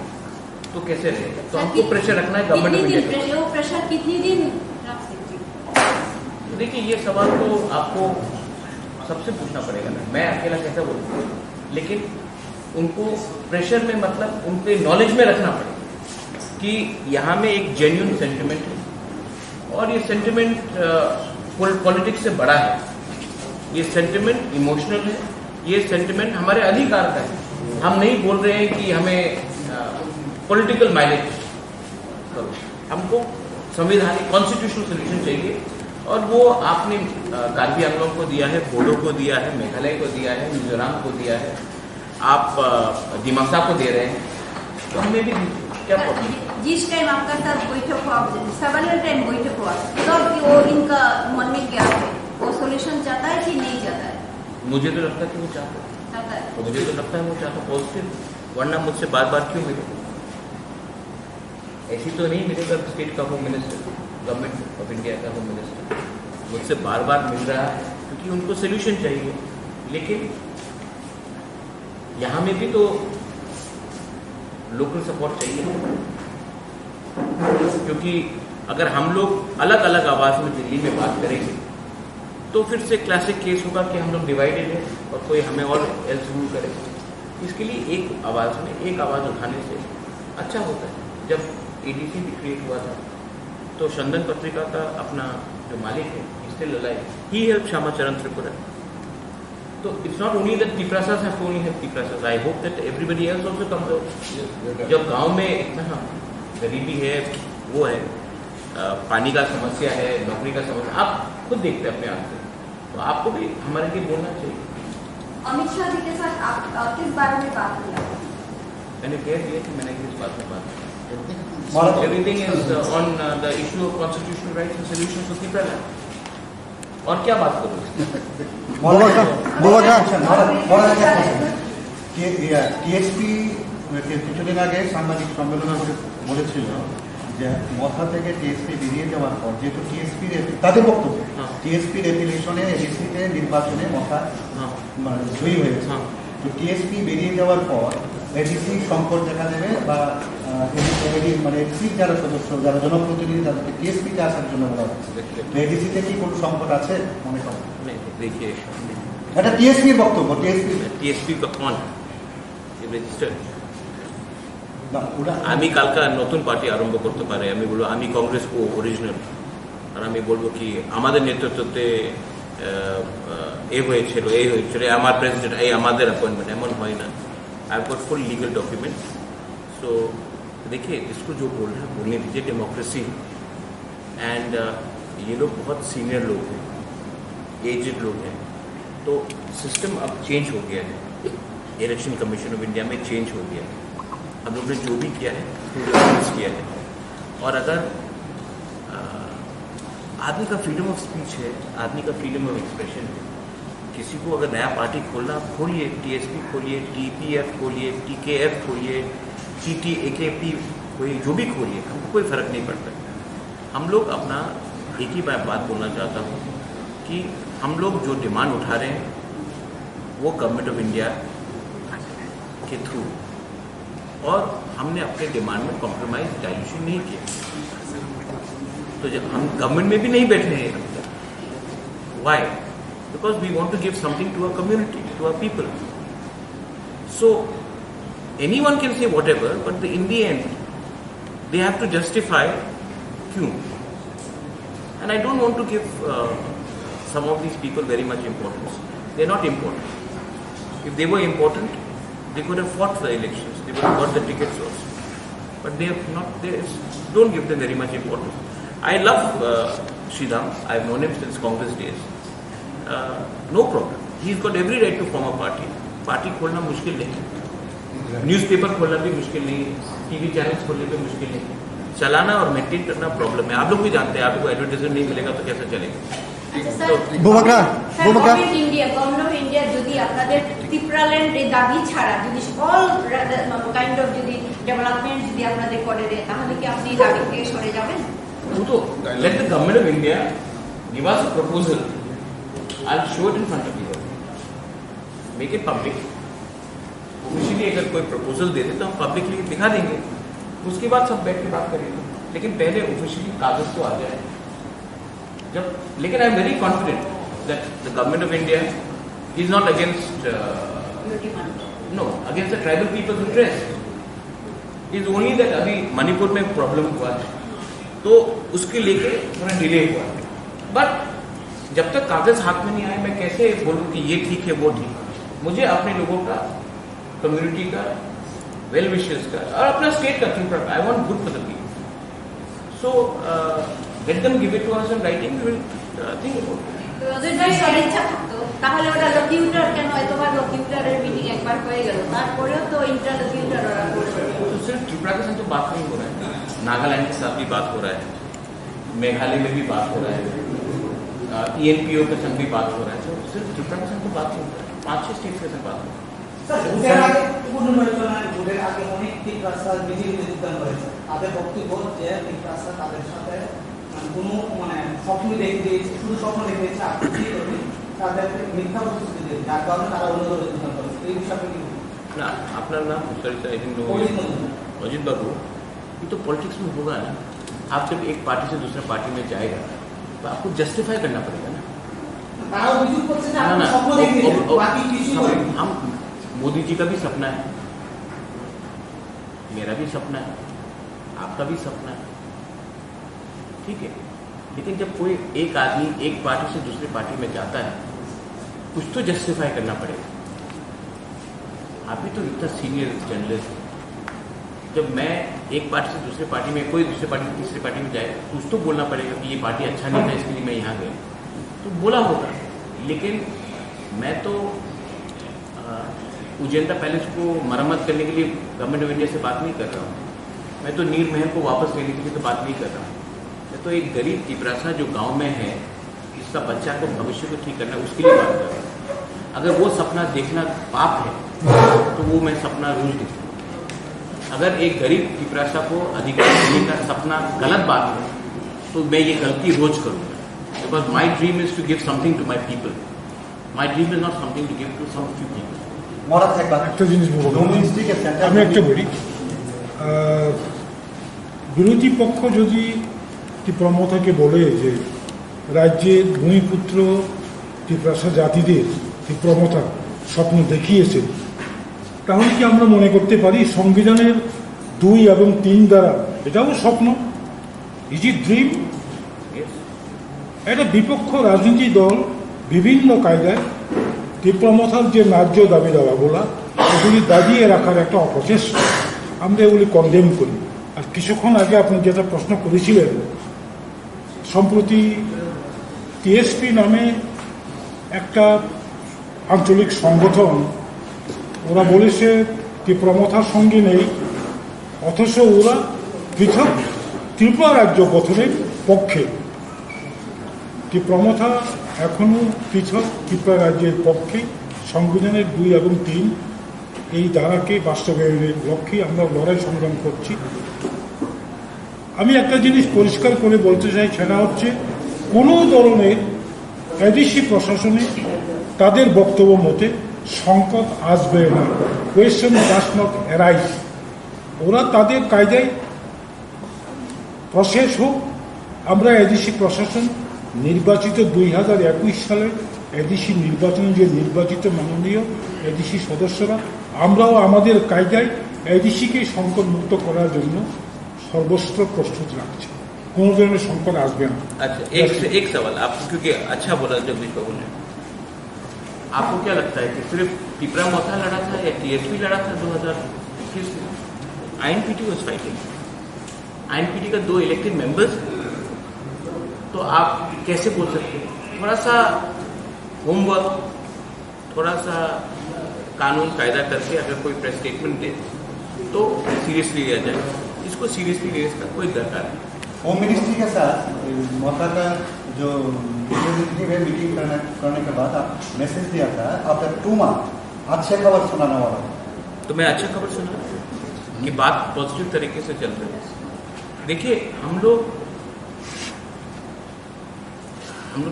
A: तो कैसे रहेगा? तो हमको प्रेशर रखना है गवर्नमेंट ऑफ इंडिया।
E: वो प्रेशर कितनी दिन रख सकती?
A: देखिए, ये सवाल तो आपको सबसे पूछना पड़ेगा ना, मैं अकेला कैसे बोलूँ? लेकिन उनको प्रेशर में मतलब उनके नॉलेज में रखना पड़ेगा कि यहाँ में एक जेन्युइन सेंटिमेंट है और ये सेंटिमेंट पॉलिटिक्स से बड़ा है, ये सेंटिमेंट इमोशनल है, ये सेंटिमेंट हमारे अधिकार का है। हम नहीं बोल रहे हैं कि हमें पॉलिटिकल माइलेज करो, हमको संवैधानिक कॉन्स्टिट्यूशनल सोल्यूशन चाहिए, और वो आपने कार्बी आंगलों को दिया है, बोडो को दिया है, मेघालय को दिया है, मिजोरम को दिया है, आप दिमाग को दे रहे हैं, तो हमें भी क्या प्रॉब्लम?
E: जिस टाइम आपका साथ बैठक हुआ, सेवरल टाइम बैठक हुआ, तब वो इनका मन में क्या है? वो सोल्यूशन चाहता है कि नहीं चाहता है?
A: मुझे तो लगता है कि वो चाहता है, मुझे तो लगता है वो चाहता पॉजिटिव, वरना मुझसे बार बार क्यों मिलेगा? ऐसी तो नहीं मिलेगा स्टेट का home minister, government of India का होम मिनिस्टर मुझसे बार बार मिल रहा है क्योंकि उनको सोल्यूशन चाहिए। लेकिन यहाँ में भी तो लोकल सपोर्ट चाहिए, क्योंकि अगर हम लोग अलग अलग आवाज में दिल्ली में बात करेंगे तो फिर से क्लासिक केस होगा कि हम लोग डिवाइडेड है और कोई हमें और एल्स रूल करेगा। इसके लिए एक आवाज में एक आवाज उठाने से अच्छा होता है। जब एडीसी भी क्रिएट हुआ था तो चंदन पत्रिका का अपना जो मालिक है, still alive, he help Shyamacharan Tripura. तो it's not only that Triprasas have to only help Triprasas. I hope that everybody else also comes out. जब गांव में इतना गरीबी है, वो है, पानी का समस्या है, नौकरी का समस्या, आप खुद देखते हैं अपने आप से, तो आपको भी हमारे लिए बोलना चाहिए।
C: अमित शाह जी के साथ आप किस बारे में बात किया?
A: मैंने कह दिया कि मैंने किस बात में बात की। Everything is on the issue of constitutional rights and solutions to Tripura. और क्या बात करूँ?
D: টিএসপি কিছুদিন আগে সাংবাদিক সম্মেলনে বলেছিল যে মথা থেকে টিএসপি বেরিয়ে যাওয়ার পর, যেহেতু টিএসপি তাদের বক্তব্য টিএসপির এপিলেশনে এডিসিতে নির্বাচনে মথা জয়ী হয়েছে, তো টিএসপি বেরিয়ে যাওয়ার পর এডিসি সংকট দেখা দেবে বা মানে এডিসির যারা সদস্য, যারা জনপ্রতিনিধি, তাদেরকে টিএসপিতে আসার জন্য বলা হচ্ছে। তো এডিসিতে কি কোনো সংকট আছে মনে করেন?
A: देखिए,
D: এটা টিএসপির বক্তব্য।
A: টিএসপি का कौन রেজিস্টার্ড?
D: না, ওরা
A: আমি কালকা নতুন পার্টি আরম্ভ করতে পারে, আমি বলবো আমি কংগ্রেস কো অরিজিনাল আর আমি বলবো কি আমাদের নেতৃত্বে এই হয়েছিল আমার প্রেসিডেন্ট এই আমাদের अपॉइंटमेंट एमन হয় না I have got full legal document so देखिए इसको जो बोल रहे हैं बोलने दीजिए डेमोक्रेसी एंड ये लोग बहुत सीनियर लोग हैं एजेड लोग हैं तो सिस्टम अब चेंज हो गया है इलेक्शन कमीशन ऑफ इंडिया में चेंज हो गया है हम लोग ने जो भी किया है किया है और अगर आदमी का फ्रीडम ऑफ स्पीच है आदमी का फ्रीडम ऑफ एक्सप्रेशन है किसी को अगर नया पार्टी खोलना आप खोलिए टीएसपी खोलिए टीपीएफ खोलिए टीकेएफ खोलिए टीटीएकेपी कोई जो भी खोलिए हमको कोई फर्क नहीं पड़ता हम लोग अपना एक ही बात बोलना चाहता हूँ कि हम लोग जो डिमांड उठा रहे हैं वो गवर्नमेंट ऑफ इंडिया के थ्रू और हमने अपने डिमांड में कॉम्प्रोमाइज डाइल्यूशन नहीं किया तो जब हम गवर्नमेंट में भी नहीं बैठे हैं why because we want to give something to our community to our people so anyone can say whatever but in the end they have to justify क्यों and I don't want to give some of these people very much importance. They are not important. If they were important, they could have fought for the elections. They would have got the tickets also. But they have not. They don't give them very much importance. I love Sridham. I've known him since Congress days. No problem. He's got every right to form a party. Party खोलना मुश्किल नहीं है. Newspaper खोलना भी मुश्किल नहीं है. TV channels खोलने भी मुश्किल नहीं है. चलाना और मेंटेन करना प्रॉब्लम है. आप लोग भी जानते हैं. आपको एडवर्टाइजमेंट नहीं मिलेगा तो कैसे चलेगा?
E: गवर्नमेंट इंडिया যদি আপনাদের ত্রিপুরাল্যান্ডের দাবি ছাড়া যদি অল কাইন্ড অফ যদি ডেভেলপমেন্ট যদি আপনাদের করে দেয় তাহলে কি আপনি দাবি থেকে সরে যাবেন
A: तो let the government of India give us a proposal. I'll show it in front of you. Make it public. Officially अगर कोई proposal दे दे तो हम publicly दिखा देंगे. उसके बाद सब बैठ के बात करेंगे. लेकिन पहले ऑफिशियली कागज तो आ जाए. जब लेकिन I am very confident that the government of India is not against against the tribal people's interest is only that अभी मणिपुर में प्रॉब्लम हुआ है तो उसके लेके थोड़ा डिले हुआ है बट जब तक कागज हाथ में नहीं आए मैं कैसे बोलूँ कि ये ठीक है वो ठीक मुझे अपने लोगों का कम्युनिटी का वेल विशेस का और अपना स्टेट का think I want good for the people so let them give it to us in writing we will think about it
E: যদি ইচ্ছা থাকতো তাহলে ওটা লকিউটার কেন এতবার লকিউটারের মিটিং একবার হয়ে গেল তারপরেও তো ইন্টারলকিউটার ওরা করবে
A: तो सिर्फ त्रिपुरा के साथ तो बात नहीं हो रहा है नागालैंड के साथ भी बात हो रहा है मेघालय में भी बात हो रहा है ENPO के संग भी बात हो रहा है तो सिर्फ त्रिपुरा के साथ तो बात नहीं हो रहा है 5-6 स्टेट के साथ बात हो रहा है
F: ভোটের আগে পুনর্নির্বাচনের ভোটের আগে অনেক ত্রিপুরা বিজেপি যোগদান করেছে তাদের বক্তব্য যে ত্রিপুরা তাদের সাথে কোনো মানে স্বপ্ন দেখে দিয়েছে শুধু স্বপ্ন দেখে দিয়েছে আপনি তাদেরকে মিথ্যা প্রতিশ্রুতি দিয়েছে যার কারণে তারা অন্য দলে যোগদান করেছে এই বিষয়ে কি
A: ना अपना नाम अजित बाबू ये तो पॉलिटिक्स में होगा ना आप जब एक पार्टी से दूसरे पार्टी में जाएगा तो आपको जस्टिफाई करना पड़ेगा ना हम मोदी जी का भी सपना है मेरा भी सपना है आपका भी सपना है ठीक है लेकिन जब कोई एक आदमी एक पार्टी से दूसरी पार्टी में जाता है कुछ तो जस्टिफाई करना पड़ेगा आप भी तो इतना सीनियर जर्नलिस्ट जब मैं एक पार्टी से दूसरी पार्टी में कोई दूसरी पार्टी से तीसरी पार्टी में जाए कुछ तो बोलना पड़ेगा कि ये पार्टी अच्छा नहीं था इसके लिए मैं यहाँ गया तो बोला होगा लेकिन मैं तो उजेंडा पैलेस को मरम्मत करने के लिए गवर्नमेंट ऑफ इंडिया से बात नहीं कर रहा हूँ मैं तो नीर महल को वापस लेने के लिए तो बात नहीं कर रहा हूँ मैं तो एक गरीब तिपरासा जो गांव में है जिसका बच्चा को भविष्य को ठीक करना है उसके लिए बात कर रहा हूँ अगर वो सपना देखना पाप है तो वो मैं सपना रोज देखता हूँ अगर एक गरीब तिपरासा को अधिकार देने का सपना गलत बात है तो मैं ये गलती रोज करूँगा because my dream is to give something to my people my dream is not something to give to some few people
B: একটা জিনিস বলবো আমি একটা বলি বিরোধী পক্ষ যদি ত্রিপুরামথাকে বলে যে রাজ্যের ভূমিপুত্র ত্রিপুরাসা জাতিদের ত্রিপুরামথা স্বপ্ন দেখিয়েছেন তাহলে কি আমরা মনে করতে পারি সংবিধানের 2 এবং 3 দ্বারা এটাও স্বপ্ন ইজ ইট ড্রিম একটা বিপক্ষ রাজনীতি দল বিভিন্ন কায়দায় তীব্রমথার যে ন্যায্য দাবি দাওয়াগুলা এগুলি দাবিয়ে রাখার একটা অপচেষ্টা, আমরা এগুলি কনডেম করি। আর কিছুক্ষণ আগে আপনি যেটা প্রশ্ন করেছিলেন, সম্প্রতি টিএসপি নামে একটা আঞ্চলিক সংগঠন, ওরা বলেছে তীব্রমথার সঙ্গে নেই, অথচ ওরা পৃথক ত্রিপুরা রাজ্য গঠনের পক্ষে। তীব্রমথা এখনও পৃথক ত্রিপুরা রাজ্যের পক্ষে সংবিধানের 2 এবং 3 এই ধারাকে বাস্তবায়নের লক্ষ্যে আমরা লড়াই সংগ্রাম করছি। আমি একটা জিনিস পরিষ্কার করে বলতে চাই, সেটা হচ্ছে কোনো ধরনের এডিসি প্রশাসনে তাদের বক্তব্য মতে সংকট আসবে না, কোয়েশ্চন ডাস নট অ্যারাইজ। ওরা তাদের কায়দায় প্রসেস হোক। আমরা এডিসি প্রশাসন নির্বাচিত 2021 সালের এডিসি নির্বাচনে যে নির্বাচিত মাননীয় এডিসি সদস্যরা, আমরাও আমাদের কায়দায় এডিসিকে সংকট মুক্ত করার জন্য সর্বস্ত্র প্রস্তুত রাখছি। কোনো ধরনের সংকট আসবে না।
A: अच्छा, एक सवाल आप, क्योंकि अच्छा बोला जगदीश बाबू ने, आपको क्या लगता है कि सिर्फ टीपरामोथा लड़ा था या टीएसपी लड़ा था 2021 में? आईएनपीटी वाज फाइटिंग, आईएनपीटी का 2 इलेक्टेड मेंबर्स, तो आप कैसे बोल सकते हैं? थोड़ा सा होमवर्क, थोड़ा सा कानून कायदा करके अगर कोई प्रेस स्टेटमेंट दे तो सीरियसली लिया जाए, इसको सीरियसली लेने का कोई दरकार नहीं।
D: होम मिनिस्ट्री के साथ मोथा का जो रिप्रेजेंटेटिव है मीटिंग करने के बाद आप मैसेज दिया था आफ्टर 2 मंथ अच्छे खबर सुनाने वाला,
A: तो मैं अच्छा खबर सुना कि बात पॉजिटिव तरीके से चल रही है। देखिए, हम लोग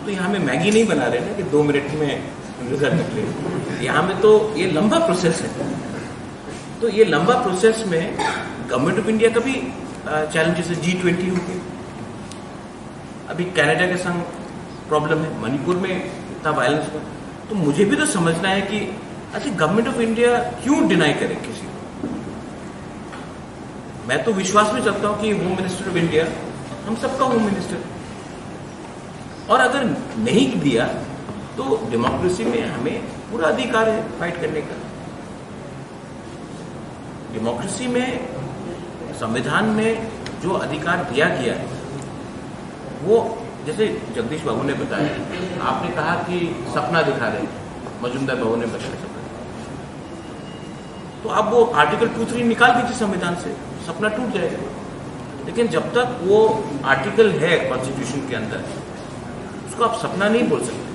A: तो यहाँ में मैगी नहीं बना रहे ना कि 2 मिनट में रिजल्ट निकले। यहाँ में तो ये लंबा प्रोसेस है। तो ये लंबा प्रोसेस में गवर्नमेंट ऑफ इंडिया का भी चैलेंजेस है। G20 हो गए, अभी कनाडा के संग प्रॉब्लम है, मणिपुर में इतना वायलेंस हुआ, तो मुझे भी तो समझना है कि अच्छा गवर्नमेंट ऑफ इंडिया क्यों डिनाई करे किसी को। मैं तो विश्वास में चलता हूं कि होम मिनिस्टर ऑफ इंडिया हम सबका होम मिनिस्टर, और अगर नहीं दिया तो डेमोक्रेसी में हमें पूरा अधिकार है फाइट करने का। डेमोक्रेसी में संविधान में जो अधिकार दिया गया है वो, जैसे जगदीश बाबू ने बताया, आपने कहा कि सपना दिखा रहे हैं, मजुमदार बाबू ने बताया सपना, तो अब वो आर्टिकल 2-3 निकाल दीजिए संविधान से, सपना टूट जाएगा। लेकिन जब तक वो आर्टिकल है कॉन्स्टिट्यूशन के अंदर, उसको आप सपना नहीं बोल सकते।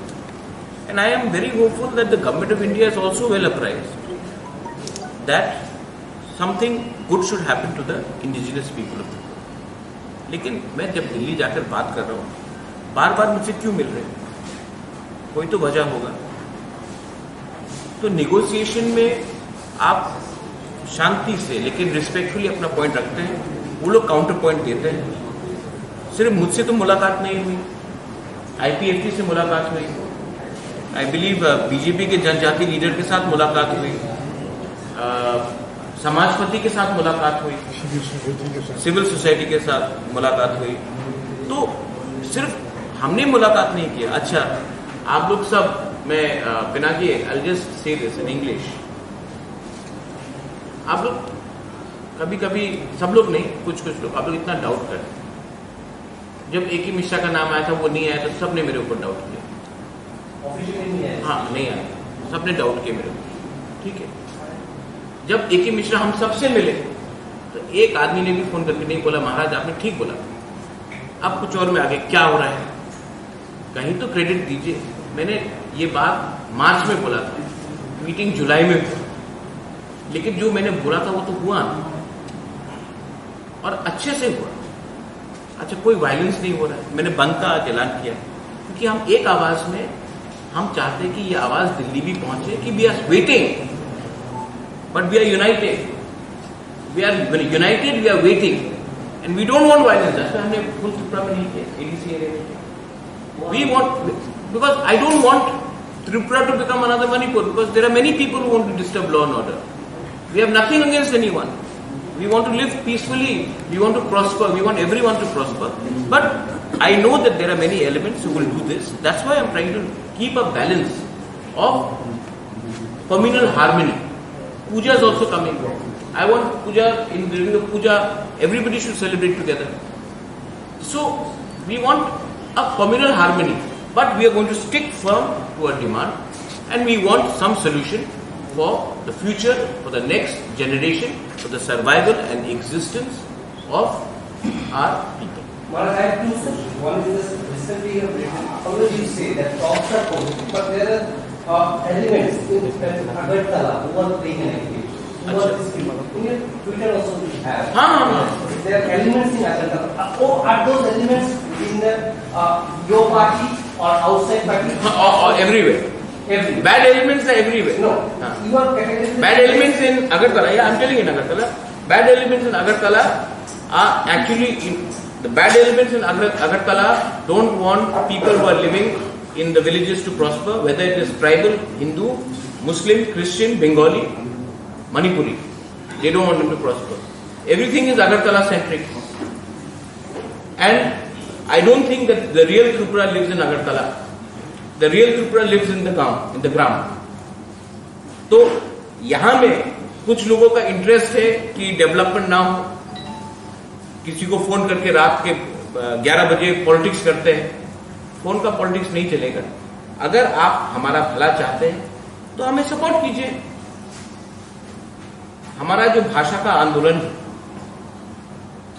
A: And I am very hopeful that the government of India is also well apprised that something good should happen to the indigenous people of the. लेकिन मैं जब दिल्ली जाकर बात कर रहा हूँ, बार बार मुझसे क्यों मिल रहे हैं? कोई तो वजह होगा। तो निगोशिएशन में आप शांति से लेकिन रिस्पेक्टफुली अपना पॉइंट रखते हैं, वो लोग काउंटर पॉइंट देते हैं। सिर्फ मुझसे तो मुलाकात नहीं हुई, आईपीएफटी से मुलाकात हुई, आई बिलीव बीजेपी के जनजाति लीडर के साथ मुलाकात हुई, समाजपति के साथ मुलाकात हुई, सिविल सोसाइटी के साथ मुलाकात हुई। तो सिर्फ हमने मुलाकात नहीं किया। अच्छा, आप लोग सब, मैं Pinaki, I just say this in English, आप लोग कभी कभी, सब लोग नहीं, कुछ कुछ लोग, आप लोग इतना डाउट करते। जब A.K. मिश्रा का नाम आया था, वो नहीं आया, तो सबने मेरे ऊपर डाउट किया।
G: ऑफिशियली नहीं आया?
A: हाँ, नहीं आया, सबने डाउट किया मेरे ऊपर। ठीक है, जब A.K. मिश्रा हम सबसे मिले तो एक आदमी ने भी फोन करके नहीं बोला महाराज आपने ठीक बोला, अब कुछ और में आगे क्या हो रहा है, कहीं तो क्रेडिट दीजिए। मैंने ये बात मार्च में बोला था, मीटिंग जुलाई में हुई, लेकिन जो मैंने बोला था वो तो हुआ ना, और अच्छे से हुआ। अच्छा, कोई वायलेंस नहीं हो रहा है, मैंने बंद का आज ऐलान किया, क्योंकि हम एक आवाज में, हम चाहते कि ये आवाज दिल्ली भी पहुंचे कि we are waiting, but we are united, we are united, we are waiting, and we don't want violence. जैसे हमने फुल त्रिपुरा में नहीं किया, एडीसी एरिया में, we want, because I don't want Tripura to become another Manipur, because there are many people who want to disturb law and order. We have nothing against anyone. We want to live peacefully, we want to prosper, we want everyone to prosper. But I know that there are many elements who will do this. That's why I'm trying to keep a balance of communal harmony. Puja is also coming. I want puja, during the puja, everybody should celebrate together. So, we want a communal harmony, but we are going to stick firm to our demand, and we want some solution for the future, for the next generation, for the survival and existence of our people.
G: Maharaj, I have two questions. One is this: recently you have written, always you say that talks are positive, but there are elements in Agartala who are playing an activity. In your Twitter also we have. There are elements in Agartala. Are those elements in your party or outside party?
A: Or everywhere.
G: Everywhere.
A: Bad elements are everywhere.
G: No. You are categorizing.
A: Bad elements in Agartala. Yeah, I'm telling you in Agartala. Bad elements in Agartala are actually the bad elements in Agartala don't want people who are living in the villages to prosper, whether it is tribal, Hindu, Muslim, Christian, Bengali, Manipuri. They don't want them to prosper. Everything is Agartala centric. And I don't think that the real Tripura lives in Agartala. The real Tripura lives in the gram. तो यहाँ में कुछ लोगों का इंटरेस्ट है कि डेवलपमेंट ना हो, किसी को फोन करके रात के 11 बजे पॉलिटिक्स करते हैं. फोन का पॉलिटिक्स नहीं चलेगा. अगर आप हमारा भला चाहते हैं तो हमें सपोर्ट कीजिए. हमारा जो भाषा का आंदोलन है,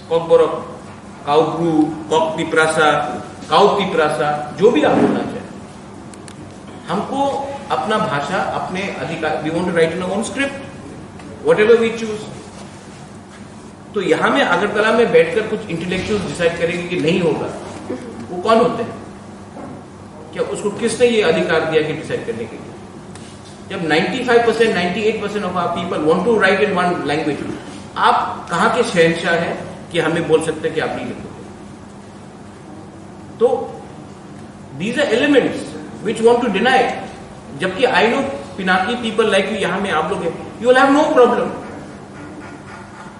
A: कॉकबोरक, काउब्रू, कॉकतिप्रासा, काउतिप्रासा, जो भी आप बोलना चाहें, हमको अपना भाषा, अपने अधिकार, we want to write in our own script, whatever we choose. तो यहां में अगरतला में बैठकर कुछ इंटेलेक्चुअल्स डिसाइड करेंगे कि नहीं होगा. वो कौन होते हैं? क्या उसको किसने ये अधिकार दिया कि डिसाइड करने के लिए? जब 95%, 98% of our people want to write in one language, आप कहां के शहंशाह हैं कि हमें बोल सकते हैं कि आप नहीं लिखोगे? तो these are elements which want to deny it. जबकि I know Pinaki people like you, यहाँ में आप लोग हैं, you will have no problem.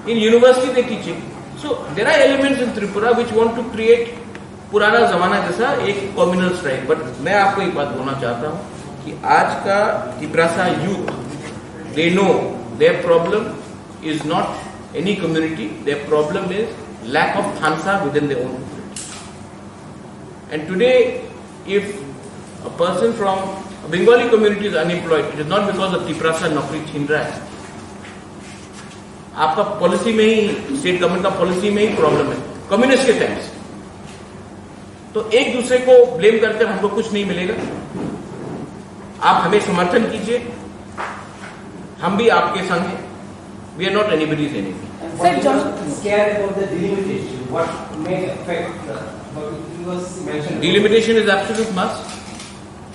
A: In university they teaching. So there are elements in Tripura which want to create पुराना जमाना जैसा एक communal strike. But मैं आपको एक बात बोलना चाहता हूँ कि आज का Tiprasa youth, they know their problem is not any community. Their problem is lack of thansa within their own community. And today, if a person from a Bengali community is unemployed, it is not because of Tiprasa नौकरी छीन रहा है. आपका पॉलिसी में ही, स्टेट गवर्नमेंट का पॉलिसी में ही प्रॉब्लम है, कम्युनिस्ट के टाइम से. तो एक दूसरे को ब्लेम करकर हमको कुछ नहीं मिलेगा. आप हमें समर्थन कीजिए, हम भी आपके संग हैं. We are not anybody's enemy. Delimitation is absolute must.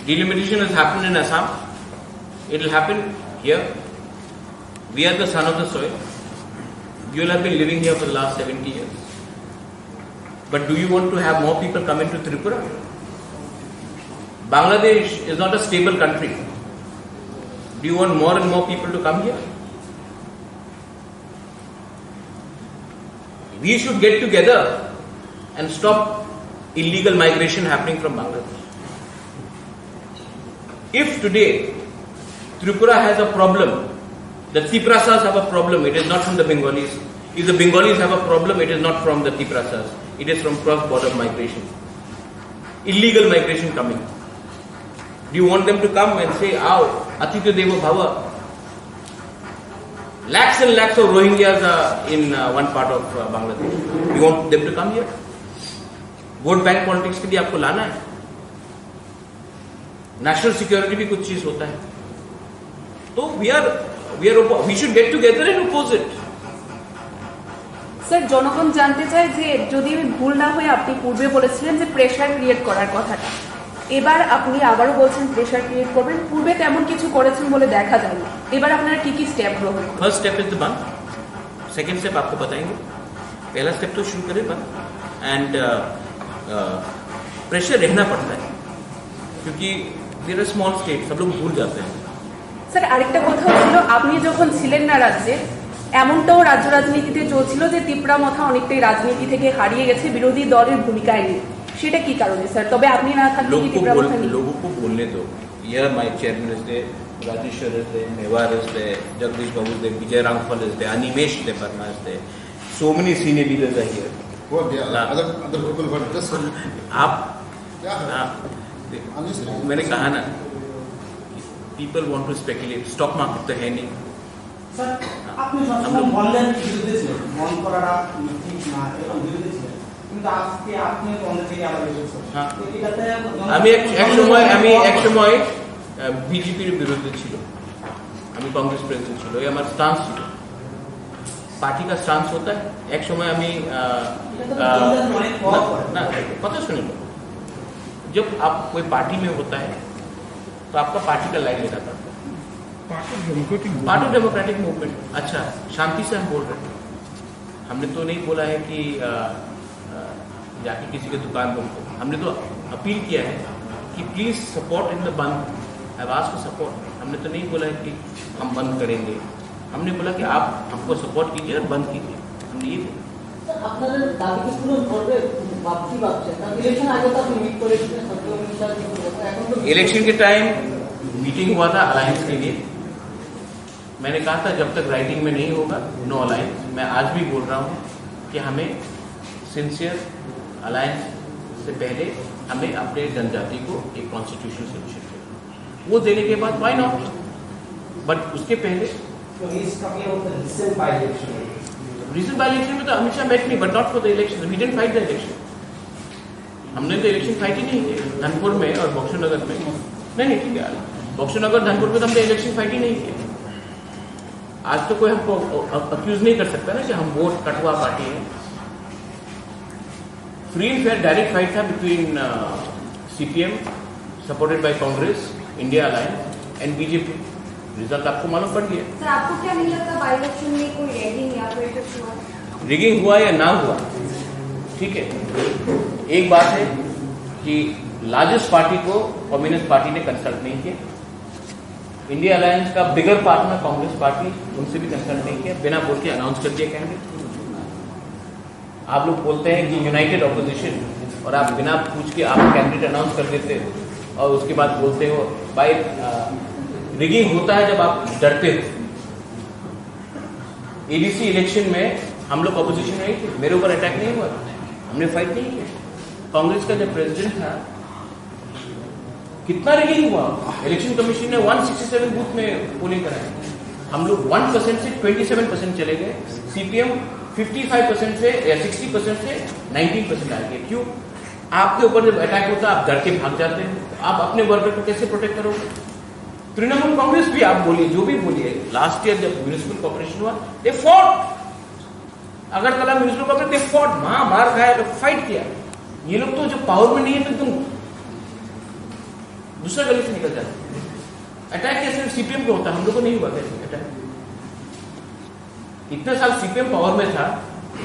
A: Delimitation has happened in Assam. It will happen here. We are the son of the soil. You will have been living here for the last 70 years. But do you want to have more people come into Tripura? Bangladesh is not a stable country. Do you want more and more people to come here? We should get together and stop illegal migration happening from Bangladesh. If today Tripura has a problem, the Tiprasas have a problem, it is not from the Bengalis. If the Bengalis have a problem, it is not from the Tiprasas. It is from cross-border migration. Illegal migration coming. Do you want them to come and say, "Aao, Atitya Devo Bhava"? Lakhs and lakhs of Rohingyas are in one part of Bangladesh. You want them to come here? Vote bank politics के लिए आपको लाना है. नेशनल सिक्योरिटी भी कुछ चीज होता है. तो we should get together and oppose it.
H: Sir, জনগণ জানতে চায় যে যদি আমি ভুল না হয়ে আপনি পূর্বে বলেছিলেন যে প্রেশার ক্রিয়েট করার কথাটা, এবার আপনি আবারও বলছেন প্রেশার ক্রিয়েট করবেন. পূর্বে তেমন কিছু করেছেন বলে দেখা যায়নি. এবার আপনারা কি কি স্টেপ গ্রহণ?
A: फर्स्ट स्टेप इज द बंद. सेकंड स्टेप आपको बताएंगे. पहला स्टेप तो शुरू करें बंद. एंड प्रेशर रहना पड़ता है क्योंकि देयर आर स्मॉल स्टेट, सब लोग भूल जाते हैं.
H: স্যার, আরেকটা কথা ছিল, আপনি যখন ছিলেন না রাজ্যে, এমনটাও রাজ্য রাজনীতিতে চলছিল যে ত্রিপুরা মথা অনেকটাই রাজনীতি থেকে হারিয়ে গেছে বিরোধী দলের ভূমিকায় নিয়ে. সেটা কি কারণে স্যার? তবে আপনি না থাকলে কি তীব্র মাথা নিয়ে?
A: लोगों को बोलने दो. Here my chairman is there, Rajeshwar is there, Mewar is there, Jagdish Babu is there, Vijay Rangfal is there, Animesh Deparna is there. So many senior leaders are here.
I: What the other people were just
A: आप मैंने कहा ना, people want to speculate. Stock market तो है नहीं.
F: স্যার আপনি সবসময় বন্ধের বিরুদ্ধে ছিলেন, বন্ধ করাটা ঠিক না এরকম বিরুদ্ধে ছিলেন, কিন্তু আজকে আপনি বন্ধের থেকে আবার এসেছেন। এটাতে
A: আমি এক সময় বিজেপির বিরুদ্ধে ছিল, আমি কংগ্রেস প্রেসিডেন্ট ছিল, ये हमारा स्टांस ছিল, पार्टी का स्टांस होता है. एक समय আমি ना पता सुनिए, जब आप कोई पार्टी में होता है तो आपका पार्टी का लाइन लेना पड़ता है. Party democratic movement. अच्छा, शांति से हम बोल रहे हैं, हमने तो नहीं बोला है कि जाके किसी के दुकान बंद करो. हमने तो अपील किया है कि प्लीज सपोर्ट इन द बंद. आवाज को सपोर्ट. हमने तो नहीं बोला है कि हम बंद करेंगे, हमने बोला कि आप हमको सपोर्ट कीजिए और बंद कीजिए. हमने ये बोला.
J: আপনাদের দাবিকে পূরণ করবে ভাবছি ভাবছেন না? ইলেকশন আগে তো আপনি মিট করেছিলেন সত্য মিশাল, এখন তো
A: इलेक्शन के टाइम मीटिंग हुआ था अलायंस के लिए. मैंने कहा था जब तक राइटिंग में नहीं होगा नो अलायंस. मैं आज भी बोल रहा हूँ कि हमें सिंसियर अलायंस से पहले हमें अपने जनजाति को एक कॉन्स्टिट्यूशनल सोल्यूशन देना, वो देने के बाद व्हाई नॉट, बट उसके पहले रीजन बाय इलेक्शन में तो हमेशा बैठ नहीं, but not for the election. We didn't fight the election. हमने तो इलेक्शन फाइट ही नहीं किया धनपुर में और बक्सर नगर में. नहीं ठीक है, बक्सर नगर धनपुर में तो हमने इलेक्शन फाइट ही नहीं किया. आज तो कोई हमको अक्यूज नहीं कर सकता ना कि हम वोट कटवा पार्टी है. Free and fair direct fight था between CPM supported by Congress, India alliance and BJP. Result आपको मालूम पड़ गया.
C: सर आपको क्या नहीं लगता बाई इलेक्शन में कोई रैगिंग या फिर कुछ हुआ?
A: रिगिंग हुआ या ना हुआ, ठीक है, एक बात है कि लार्जेस्ट पार्टी को कम्युनिस्ट पार्टी ने कंसल्ट नहीं किया. इंडिया अलायंस का बिगर पार्टनर कांग्रेस पार्टी, उनसे भी कंसल्ट नहीं किया, बिना बोल के अनाउंस कर दिया कैंडिडेट. आप लोग बोलते हैं कि यूनाइटेड ऑपोजिशन, और आप बिना पूछ के आप कैंडिडेट अनाउंस कर देते हो और उसके बाद बोलते हो भाई रिगिंग होता है जब आप डरते हो. एडीसी इलेक्शन में हम लोग ऑपोजिशन नहीं थे, मेरे ऊपर अटैक नहीं हुआ, हमने फाइट नहीं किया. कांग्रेस का जब प्रेसिडेंट था कितना रिगिंग हुआ. इलेक्शन कमीशन ने 167 बूथ में पोलिंग कराई, हम लोग 1% से 27% चले गए. सीपीएम 55% से या 60% से 19% आ गए. क्यों? आपके ऊपर जब अटैक होता है आप डर के भाग जाते हैं. आप अपने वर्कर को कैसे प्रोटेक्ट करोगे? तृणमूल कांग्रेस भी आप बोलिए, जो भी बोलिए, लास्ट ईयर जब म्यूनिसिपल कॉर्पोरेशन हुआ they fought. Agartala municipal corporation they fought, मार खाया, तो फाइट किया. ये लोग तो जो पावर में नहीं है तो तुम दूसरा गली से निकल जाते. अटैक कैसे सीपीएम को होता, हम लोग को नहीं हुआ कैसे अटैक? इतने साल सीपीएम पावर में था.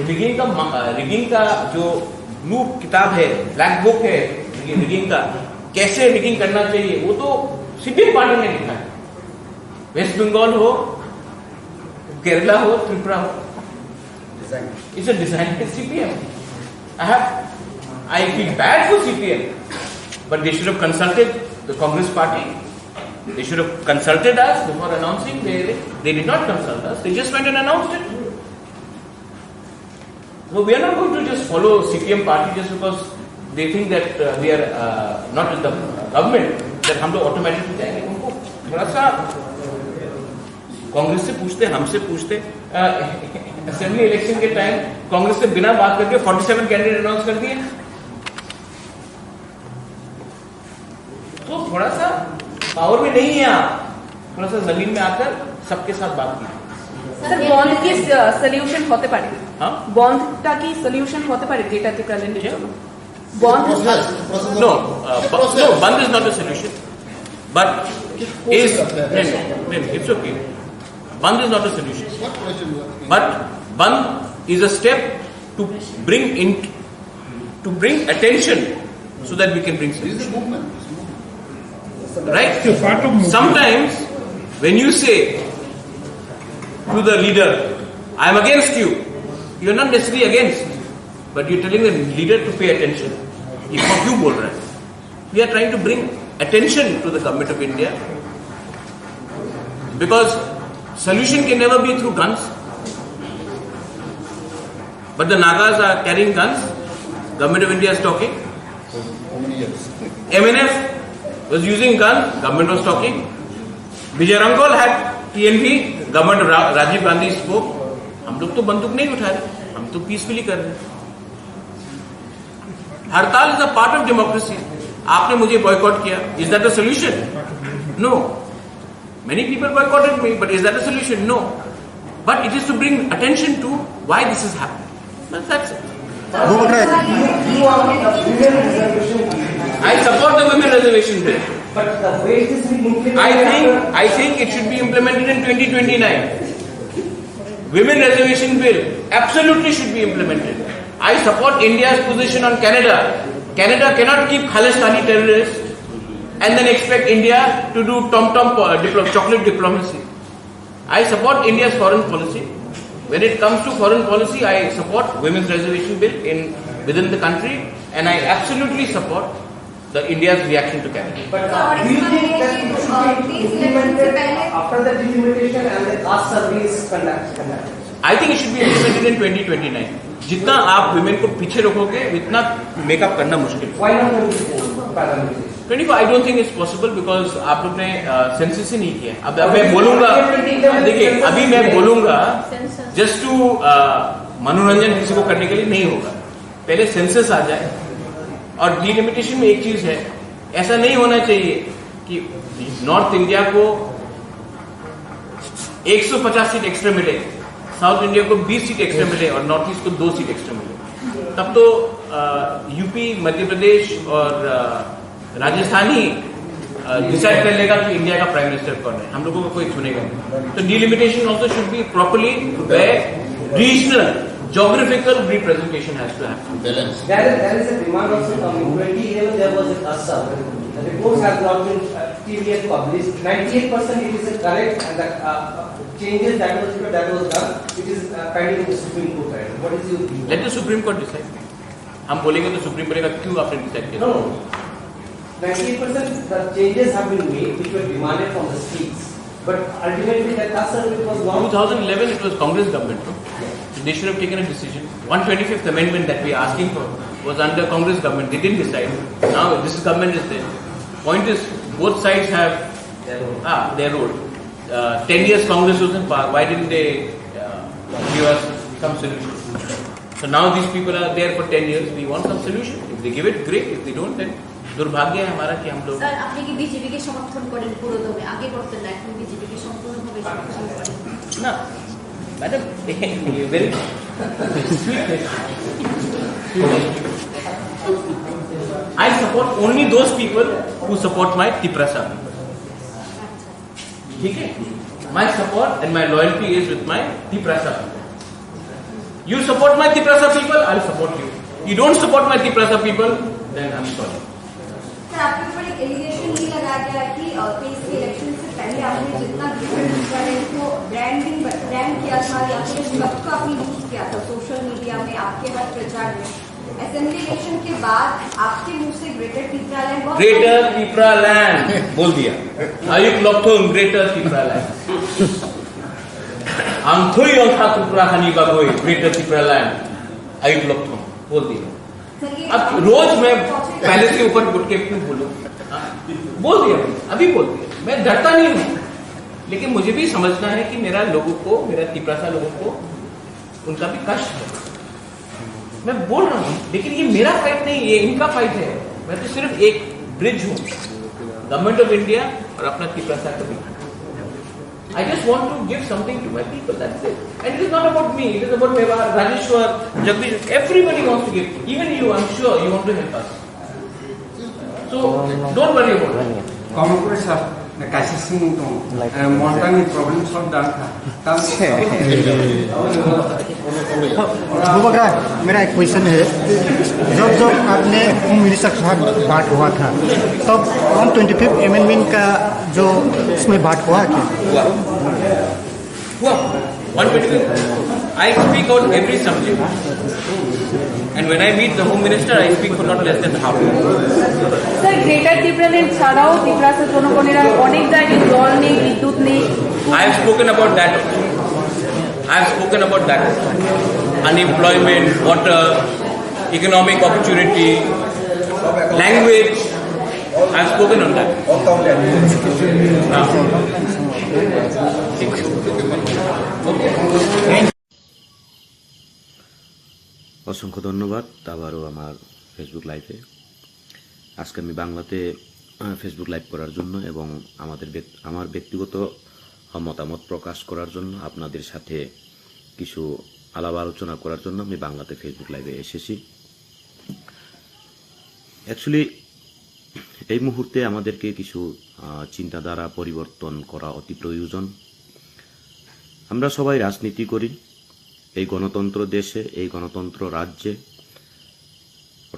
A: रिगिंग का जो ब्लू किताब है, ब्लैक बुक है रिगिंग का, कैसे रिगिंग करना चाहिए, वो तो सीपीएम पार्टी ने लिखा है. वेस्ट बंगाल हो, केरला हो, त्रिपुरा हो, it's a design by CPM. I feel bad for CPM, but they should have consulted the Congress party. They should have consulted us before announcing. They did not consult us. They just went and announced it. So we are not going to just follow CPM party just because they think that we are not in the government, that हम लोग automatically जाएंगे. उनको थोड़ा सा कांग्रेस से पूछते, हमसे पूछते. असेंबली इलेक्शन के टाइम कांग्रेस से बिना बात करके 47 कैंडिडेट अनाउंस कर दिए. तो थोड़ा सा पावर में नहीं है आप, थोड़ा सा जमीन में आकर सबके साथ बात कीजिए.
H: স্যার বন্ড কি সলিউশন হতে পারে? হ্যাঁ, বন্ডটা কি সলিউশন হতে পারে যেটাতে প্রেজেন্টের জন্য? Bond
A: no, band is not a solution, but is it's okay. Band is not a solution, but band is a step to bring attention so that we can bring solution. Right? Sometimes when you say to the leader, I am against you, you are not necessarily against, but you are telling the leader to pay attention. कि वो क्यों बोल रहे हैं. We are trying to bring attention to the government of India because solution can never be through guns. But the Nagas are carrying guns. Government of India is talking. MNF was using guns. Government was talking. Vijay Rangol had TNV. Government of Rajiv Gandhi spoke. हम लोग तो बंदूक नहीं उठा रहे, हम तो पीसफुली कर रहे हैं. हड़ताल is a part of democracy. आपने मुझे बॉयकॉट किया. Is that a solution? No. Many people boycotted me, but is that a solution? No. But it is to bring attention to why this is happening. That's it. I support the women reservation bill.
G: But the way it is being implemented,
A: I think it should be implemented in 2029. Women reservation bill absolutely should be implemented. I support India's position on Canada. Canada cannot keep Khalistani terrorists and then expect India to do tom-tom chocolate diplomacy. I support India's foreign policy. When it comes to foreign policy, I support women's reservation bill within the country, and I absolutely support the India's reaction to Canada.
G: but do you think that it should be implemented after the delimitation and the caste surveys conducted?
A: I think it should be implemented in 2029. जितना आप women को पीछे रखोगे, उतना मेकअप करना मुश्किल.
G: Why not 24?
A: 24, I don't think it's possible because आप लोग ने सेंसस ही नहीं किया. अब मैं बोलूंगा, देखिए अभी मैं बोलूंगा जस्ट टू मनोरंजन किसी को करने के लिए नहीं होगा. पहले सेंसस आ जाए. और डिलिमिटेशन में एक चीज है, ऐसा नहीं होना चाहिए कि नॉर्थ इंडिया को 150 सीट एक्स्ट्रा मिले, साउथ इंडिया को 20 सीट एक्स्ट्रा मिले और नॉर्थ ईस्ट को 2 सीट एक्स्ट्रा मिले. तब तो यूपी, मध्य प्रदेश और राजस्थान ही डिसाइड कर लेगा कि इंडिया का प्राइम मिनिस्टर कौन है. हम लोगों को कोई चुनेगा नहीं. तो delimitation also should be properly regional geographical representation has to happen.
G: There is a demand also coming. 2011 there was a caste survey. The reports have not been TVS published. 98% it is correct, and the changes that was done, it is pending in the Supreme Court. Right? What is your view?
A: Let the Supreme Court decide. हम बोलेंगे तो सुप्रीम बोलेगा क्यों आपने डिसाइड किया?
G: No. 98% the changes have been made which were demanded from the states, but ultimately the caste survey was not.
A: 2011 it was Congress government. No? They should have taken a decision. 125th amendment that we are asking for was under Congress government. They didn't decide. Now this government is there. Point is, both sides have their role. 10 years Congress was in power. Why didn't they give us some solution? So now these people are there for 10 years. We want some solution. If they give it, great. If they don't, then दुर्भाग्य है हमारा कि हम लोग.
E: सर আপনি কি বিজেপিকে সমর্থন করেন পুরোদমে? আগে করতেন না, এখন বিজেপিকে সম্পূর্ণভাবে সমর্থন করেন?
A: না madam, very I support only those people who support my Tiprasa. ठीक है? My support and my loyalty is with my Tiprasa. You support my Tiprasa people, I'll support you. You don't support my Tiprasa people, then I'm sorry.
C: Sir आपके ऊपर एक एलिगेशन ये लगाया गया कि पेस के इलेक्शन से पहले आपने जितना डिफरेंट को ब्रांड किया था या फिर सबका आपने यूज किया था सोशल मीडिया में, आपके हर प्रचार में. असेंबली इलेक्शन के बाद आपके मुंह से ग्रेटर पिपरालैंड
A: बोल दिया. आयुक्त लोकथों ग्रेटर पिपरालैंड. आंथोई अंथा कुपराखानी का कोई ग्रेटर पिपरालैंड आयुक्त लोकथों बोल दिया. अब रोज मैं पैलेस के ऊपर उठ के क्यों बोलूं? बोल दिया, अभी बोल दिया. मैं डरता नहीं हूं, लेकिन मुझे भी समझना है कि मेरा तिपरासा लोगों को उनका भी कष्ट है. मैं बोल रहा हूं, लेकिन ये मेरा फाइट नहीं, ये इनका फाइट है. मैं तो सिर्फ एक ब्रिज हूं, गवर्नमेंट ऑफ इंडिया और अपना तिपरासा का भी. I just want to give something to my people, that's it. And it is not about me, it is about Mewar, Rajeshwar, Jagdish, everybody wants to give. Even you, I'm sure you want to help us. So, don't worry about it.
K: Kamakura sir, कैसे सुनूं तो मोटा में प्रॉब्लम सॉल्व डाल था.
L: बुबकरा, मेरा एक क्वेश्चन है. जब आपने होम मिनिस्टर के साथ बात हुआ था, तब 125 अमेंडमेंट का जो इसमें बात हुआ क्या?
A: हुआ 125 I speak on every subject. And when I meet the Home Minister, I speak for not less than half an hour.
H: Sir greater Tripuraland ছাড়াও ত্রিপুরার জনগণের অনেক জায়গায় জল নেই, বিদ্যুৎ নেই।
A: I have spoken about that. I have spoken about that. Unemployment, water, economic opportunity, language. I have spoken on that.
M: অসংখ্য ধন্যবাদ আবারও আমার ফেসবুক লাইভে। আজকে আমি বাংলাতে ফেসবুক লাইভ করার জন্য এবং আমার ব্যক্তিগত মতামত প্রকাশ করার জন্য, আপনাদের সাথে কিছু আলাপ আলোচনা করার জন্য আমি বাংলাতে ফেসবুক লাইভে এসেছি। অ্যাকচুয়ালি এই মুহূর্তে আমাদেরকে কিছু চিন্তাধারা পরিবর্তন করা অতি প্রয়োজন। আমরা সবাই রাজনীতি করি এই গণতন্ত্র দেশে, এই গণতন্ত্র রাজ্যে।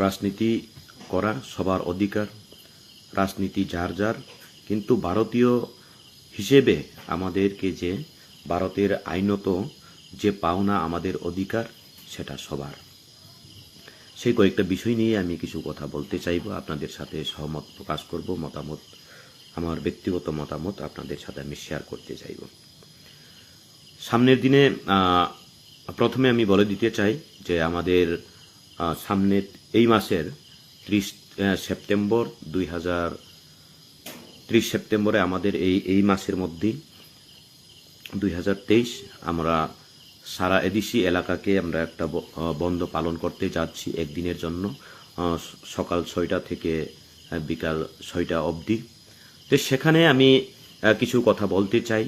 M: রাজনীতি করা সবার অধিকার, রাজনীতি যার যার, কিন্তু ভারতীয় হিসেবে আমাদেরকে যে ভারতের আইনত যে পাওনা আমাদের অধিকার, সেটা সবার। সেই কয়েকটা বিষয় নিয়ে আমি কিছু কথা বলতে চাইব, আপনাদের সাথে সহমত প্রকাশ করব, মতামত, আমার ব্যক্তিগত মতামত আপনাদের সাথে আমি শেয়ার করতে চাইব। সামনের দিনে প্রথমে আমি বলে দিতে চাই যে আমাদের সামনের এই মাসের 30 সেপ্টেম্বর 30 সেপ্টেম্বরে আমাদের এই মাসের মধ্যেই 2023 আমরা সারা এডিসি এলাকাকে আমরা একটা বন্ধ পালন করতে যাচ্ছি একদিনের জন্য, সকাল 6টা থেকে বিকাল 6টা অবধি। তো সেখানে আমি কিছু কথা বলতে চাই।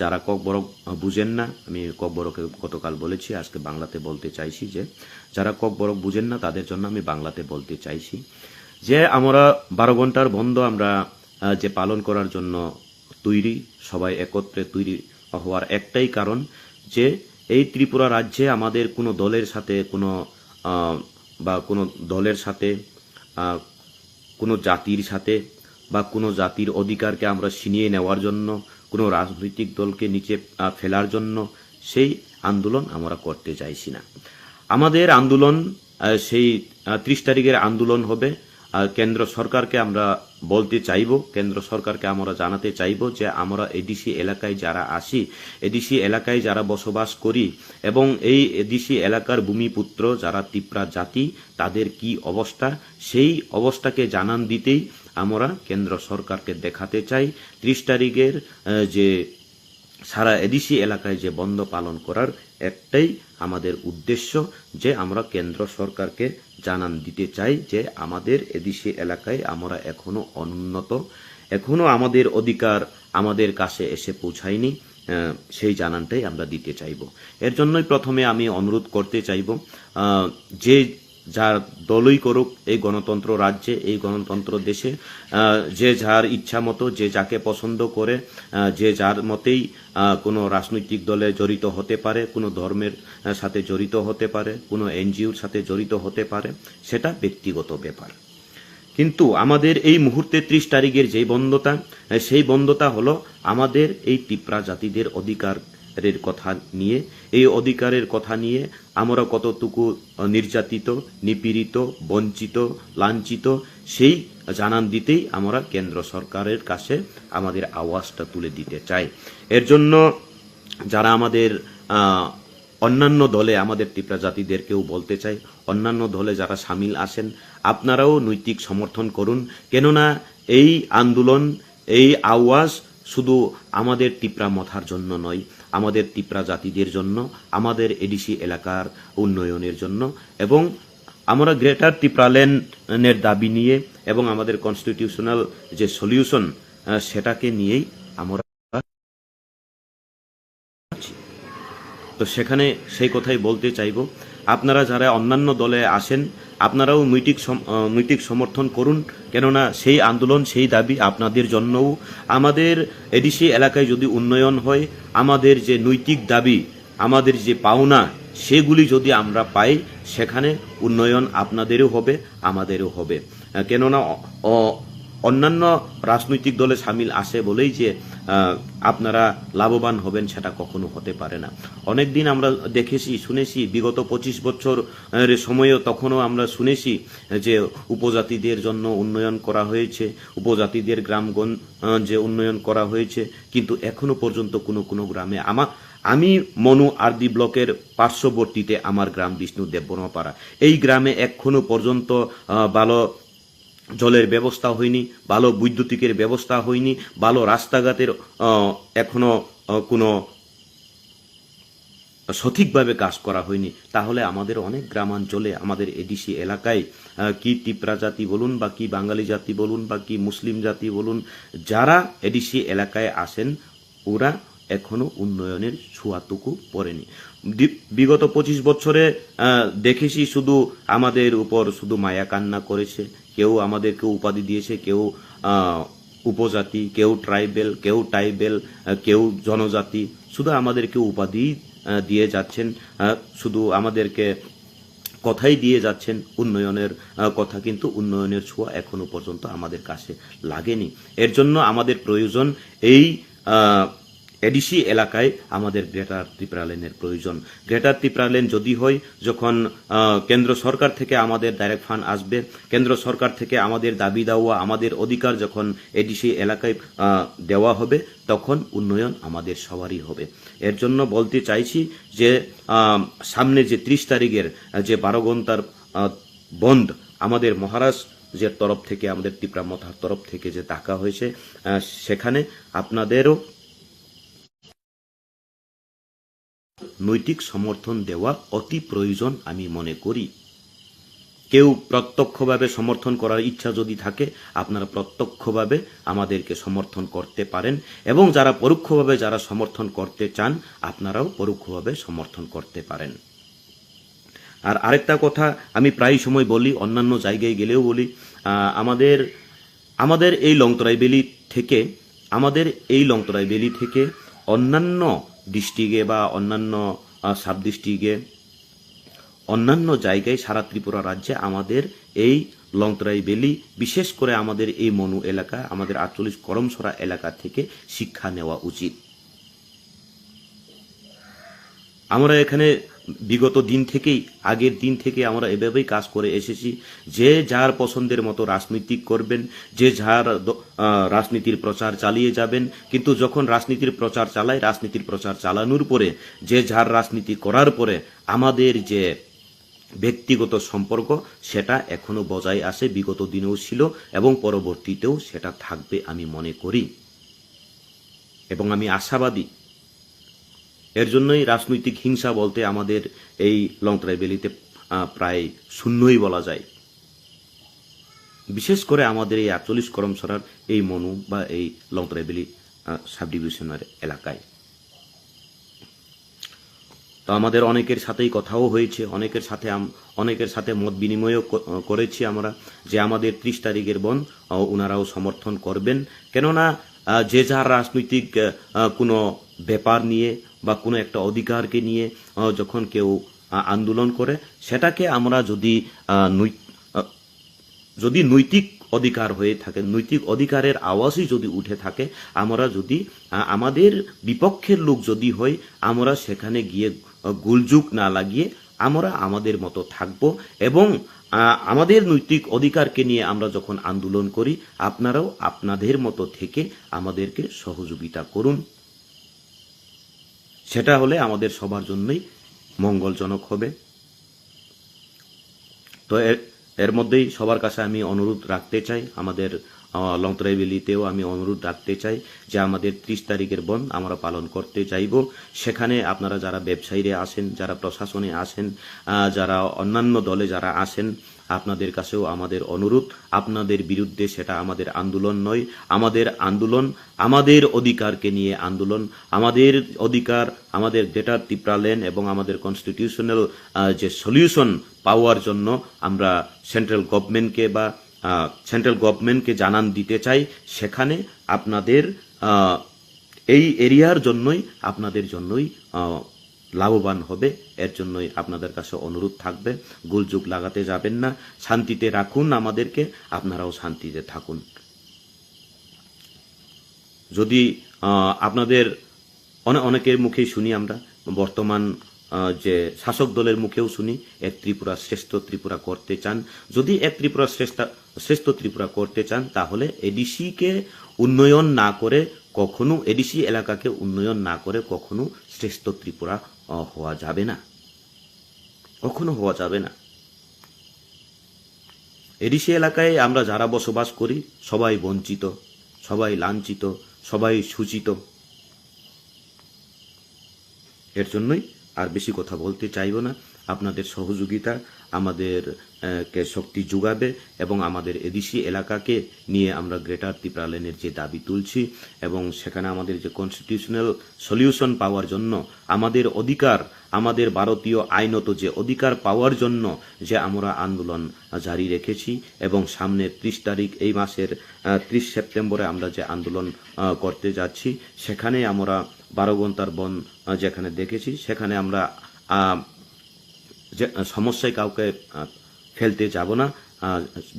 M: যারা ককবরক বুঝেন না, আমি ককবরকে গতকাল বলেছি, আজকে বাংলাতে বলতে চাইছি যে যারা ককবরক বুঝেন না তাদের জন্য আমি বাংলাতে বলতে চাইছি যে আমরা 12 ঘন্টার বন্ধ আমরা যে পালন করার জন্য তৈরি, সবাই একত্রে তৈরি হওয়ার একটাই কারণ যে এই ত্রিপুরা রাজ্যে আমাদের কোনো দলের সাথে কোনো জাতির সাথে বা কোনো জাতির অধিকারকে আমরা ছিনিয়ে নেওয়ার জন্য, কোনো রাজনৈতিক দলকে নিচে ফেলার জন্য সেই আন্দোলন আমরা করতে চাইছি না। আমাদের আন্দোলন সেই 30 তারিখের আন্দোলন হবে। কেন্দ্র সরকারকে আমরা বলতে চাইব, কেন্দ্র সরকারকে আমরা জানাতে চাইব যে আমরা এডিসি এলাকায় যারা আসি, এডিসি এলাকায় যারা বসবাস করি এবং এই এডিসি এলাকার ভূমিপুত্র যারা তিপ্রা জাতি, তাদের কি অবস্থা, সেই অবস্থাকে জানান দিতেই আমরা কেন্দ্র সরকারকে দেখাতে চাই 30 তারিখের যে সারা এডিসি এলাকায় যে বন্ধ পালন করার একটাই আমাদের উদ্দেশ্য, যে আমরা কেন্দ্র সরকারকে জানান দিতে চাই যে আমাদের এডিসি এলাকায় আমরা এখনো অনুন্নত, এখনো আমাদের অধিকার আমাদের কাছে এসে পৌঁছায়নি, সেই জানানটাই আমরা দিতে চাইব। এর জন্যই প্রথমে আমি অনুরোধ করতে চাইব যে যার দলই করুক এই গণতন্ত্র রাজ্যে, এই গণতন্ত্র দেশে, যে যার ইচ্ছা মতো, যে যাকে পছন্দ করে, যে যার মতেই কোনো রাজনৈতিক দলে জড়িত হতে পারে, কোনো ধর্মের সাথে জড়িত হতে পারে, কোনো এনজিওর সাথে জড়িত হতে পারে, সেটা ব্যক্তিগত ব্যাপার। কিন্তু আমাদের এই মুহূর্তে 30 তারিখের যে বন্ধতা, সেই বন্ধতা হলো আমাদের এই তিপ্রা জাতিদের অধিকারের কথা নিয়ে, এই অধিকারের কথা নিয়ে আমরা কতটুকু নির্যাতিত, নিপীড়িত, বঞ্চিত, লাঞ্ছিত, সেই জানান দিতেই আমরা কেন্দ্র সরকারের কাছে আমাদের আওয়াজটা তুলে দিতে চাই। এর জন্য যারা আমাদের অন্যান্য দলে, আমাদের তিপ্রা জাতিদেরকেও বলতে চাই, অন্যান্য দলে যারা সামিল আছেন আপনারাও নৈতিক সমর্থন করুন, কেননা এই আন্দোলন, এই আওয়াজ শুধু আমাদের তিপ্রা মথার জন্য নয়, আমাদের তিপ্রা জাতিদের জন্য, আমাদের এডিসি এলাকার উন্নয়নের জন্য, এবং আমরা গ্রেটার ত্রিপুরাল্যান্ডের দাবি নিয়ে এবং আমাদের কনস্টিটিউশনাল যে সলিউশন সেটাকে নিয়েই আমরা, তো সেখানে সেই কথাই বলতে চাইব। আপনারা যারা অন্যান্য দলে আসেন আপনারাও নৈতিক সমর্থন করুন, কেননা সেই আন্দোলন, সেই দাবি আপনাদের জন্যও। আমাদের এডিসি এলাকায় যদি উন্নয়ন হয়, আমাদের যে নৈতিক দাবি, আমাদের যে পাওনা, সেগুলি যদি আমরা পাই, সেখানে উন্নয়ন আপনাদেরও হবে, আমাদেরও হবে। কেননা অন্যান্য রাজনৈতিক দলে সামিল আসে বলেই যে আপনারা লাভবান হবেন সেটা কখনো হতে পারে না। অনেকদিন আমরা দেখেছি শুনেছি, বিগত 25 বছর সময়েও তখনও আমরা শুনেছি যে উপজাতিদের জন্য উন্নয়ন করা হয়েছে, উপজাতিদের গ্রামগঞ্জে উন্নয়ন করা হয়েছে, কিন্তু এখনো পর্যন্ত কোনো গ্রামে আমি মনু আরদি ব্লকের পার্শ্ববর্তীতে আমার গ্রাম বিষ্ণু দেববর্মাপাড়া, এই গ্রামে এখনো পর্যন্ত ভালো জলের ব্যবস্থা হয়নি, ভালো বৈদ্যুতিকের ব্যবস্থা হয়নি, ভালো রাস্তাঘাটের এখনো কোনো সঠিকভাবে কাজ করা হয়নি। তাহলে আমাদের অনেক গ্রামাঞ্চলে, আমাদের এডিসি এলাকায় কি তিপ্রা জাতি বলুন বা কি বাঙালি জাতি বলুন বা কি মুসলিম জাতি বলুন, যারা এডিসি এলাকায় আসেন ওরা এখনো উন্নয়নের ছোঁয়াটুকু পড়েনি। বিগত 25 বছরে দেখেছি শুধু আমাদের উপর শুধু মায়া কান্না করেছে, কেউ আমাদেরকে উপাধি দিয়েছে, কেউ উপজাতি, কেউ ট্রাইবেল, কেউ জনজাতি, শুধু আমাদেরকে উপাধি দিয়ে যাচ্ছেন, শুধু আমাদেরকে কথাই দিয়ে যাচ্ছেন উন্নয়নের কথা, কিন্তু উন্নয়নের ছোঁয়া এখনো পর্যন্ত আমাদের কাছে লাগেনি। এর জন্য আমাদের প্রয়োজন এই এডিসি এলাকায় আমাদের গ্রেটার ত্রিপুরা লেনের প্রয়োজন। গ্রেটার ত্রিপুরা লেন যদি হয়, যখন কেন্দ্র সরকার থেকে আমাদের ডাইরেক্ট ফান্ড আসবে, কেন্দ্র সরকার থেকে আমাদের দাবি দেওয়া, আমাদের অধিকার যখন এডিসি এলাকায় দেওয়া হবে, তখন উন্নয়ন আমাদের সবারই হবে। এর জন্য বলতে চাইছি যে সামনে যে 30 তারিখের যে 12 ঘন্টার বন্ধ আমাদের মহারাজের তরফ থেকে, আমাদের ত্রিপুরা মথার তরফ থেকে যে ডাকা হয়েছে, সেখানে আপনাদেরও নৈতিক সমর্থন দেওয়া অতি প্রয়োজন আমি মনে করি। কেউ প্রত্যক্ষভাবে সমর্থন করার ইচ্ছা যদি থাকে, আপনারা প্রত্যক্ষভাবে আমাদেরকে সমর্থন করতে পারেন, এবং যারা পরোক্ষভাবে যারা সমর্থন করতে চান, আপনারাও পরোক্ষভাবে সমর্থন করতে পারেন। আর আরেকটা কথা আমি প্রায় সময় বলি, অন্যান্য জায়গায় গেলেও বলি, আমাদের এই লংতরাই ভ্যালি থেকে অন্যান্য ডিস্ট্রিক্টে বা অন্যান্য সাব ডিস্ট্রিক্টে, অন্যান্য জায়গায় সারা ত্রিপুরা রাজ্যে আমাদের এই লংতরাই ভ্যালি, বিশেষ করে আমাদের এই মনু এলাকা, আমাদের 48 করমসরা এলাকা থেকে শিক্ষা নেওয়া উচিত। আমরা এখানে বিগত দিন থেকেই, আগের দিন থেকে আমরা এভাবেই কাজ করে এসেছি, যে যার পছন্দের মতো রাজনীতি করবেন, যে যার রাজনীতির প্রচার চালিয়ে যাবেন, কিন্তু যখন রাজনীতির প্রচার চালানোর পরে, যে যার রাজনীতি করার পরে আমাদের যে ব্যক্তিগত সম্পর্ক, সেটা এখনো বজায় আছে, বিগত দিনেও ছিল এবং পরবর্তীতেও সেটা থাকবে আমি মনে করি, এবং আমি আশাবাদী। এর জন্যই রাজনৈতিক হিংসা বলতে আমাদের এই লংতরাই ভ্যালিতে প্রায় শূন্যই বলা যায়, বিশেষ করে আমাদের এই 48 করমসরার এই মনু বা এই লংতরাই ভ্যালি সাব ডিভিশনের এলাকায়। তো আমাদের অনেকের সাথেই কথাও হয়েছে, অনেকের সাথে মত বিনিময়ও করেছি আমরা, যে আমাদের 30 তারিখের বন্ধ ওনারাও সমর্থন করবেন। কেননা যে যার রাজনৈতিক কোনো ব্যাপার নিয়ে বা কোনো একটা অধিকারকে নিয়ে যখন কেউ আন্দোলন করে, সেটাকে আমরা যদি নৈতিক অধিকার হয়ে থাকে, নৈতিক অধিকারের আওয়াজই যদি উঠে থাকে, আমরা যদি আমাদের বিপক্ষের লোক যদি হয়, আমরা সেখানে গিয়ে গোলযোগ না লাগিয়ে আমরা আমাদের মতো থাকব, এবং আমাদের নৈতিক অধিকারকে নিয়ে আমরা যখন আন্দোলন করি, আপনারাও আপনাদের মতো থেকে আমাদেরকে সহযোগিতা করুন। সেটা হলে আমাদের সবার জন্যই মঙ্গলজনক হবে। তো এর মধ্যেই সবার কাছে আমি অনুরোধ রাখতে চাই, আমাদের লংতরাই ভ্যালিতেও আমি অনুরোধ রাখতে চাই যে আমাদের 30 তারিখের বন্ধ আমরা পালন করতে চাইব। সেখানে আপনারা যারা ব্যবসায়ীরা আসেন, যারা প্রশাসনে আসেন, যারা অন্যান্য দলে যারা আসেন, আপনাদের কাছেও আমাদের অনুরোধ, আপনাদের বিরুদ্ধে সেটা আমাদের আন্দোলন নয়, আমাদের আন্দোলন আমাদের অধিকারকে নিয়ে আন্দোলন, আমাদের অধিকার, আমাদের গ্রেটার ত্রিপুরা লেন এবং আমাদের কনস্টিটিউশনাল যে সলিউশন পাওয়ার জন্য আমরা সেন্ট্রাল গভর্নমেন্টকে জানান দিতে চাই। সেখানে আপনাদের এই এরিয়ার জন্যই, আপনাদের জন্যই লাভবান হবে। এর জন্যই আপনাদের কাছে অনুরোধ থাকবে, গোলযোগ লাগাতে যাবেন না, শান্তিতে রাখুন আমাদেরকে, আপনারাও শান্তিতে থাকুন। যদি আপনাদের অনেকের মুখেই শুনি আমরা, বর্তমান যে শাসক দলের মুখেও শুনি, এক ত্রিপুরা শ্রেষ্ঠ ত্রিপুরা করতে চান। যদি এক ত্রিপুরা শ্রেষ্ঠ ত্রিপুরা করতে চান, তাহলে এডিসিকে উন্নয়ন না করে কখনো, এডিসি এলাকাকে উন্নয়ন না করে কখনো শ্রেষ্ঠ ত্রিপুরা হওয়া যাবে না, কখনো হওয়া যাবে না। এডিসি এলাকায় আমরা যারা বসবাস করি সবাই বঞ্চিত, সবাই লাঞ্ছিত, সবাই সূচিত। এর জন্যই আর বেশি কথা বলতে চাইব না। আপনাদের সহযোগিতা আমাদেরকে শক্তি যোগাবে এবং আমাদের এডিসি এলাকাকে নিয়ে আমরা গ্রেটার ত্রিপুরাল্যান্ডের যে দাবি তুলছি এবং সেখানে আমাদের যে কনস্টিটিউশনাল সলিউশন পাওয়ার জন্য, আমাদের অধিকার, আমাদের ভারতীয় আইনত যে অধিকার পাওয়ার জন্য যে আমরা আন্দোলন জারি রেখেছি এবং সামনে 30 তারিখ এই মাসের 30 সেপ্টেম্বরে আমরা যে আন্দোলন করতে যাচ্ছি, সেখানে আমরা 12 ঘন্টার বন্ধ যেখানে দেখেছি, সেখানে আমরা যে সমস্যায় কাউকে ফেলতে যাব না।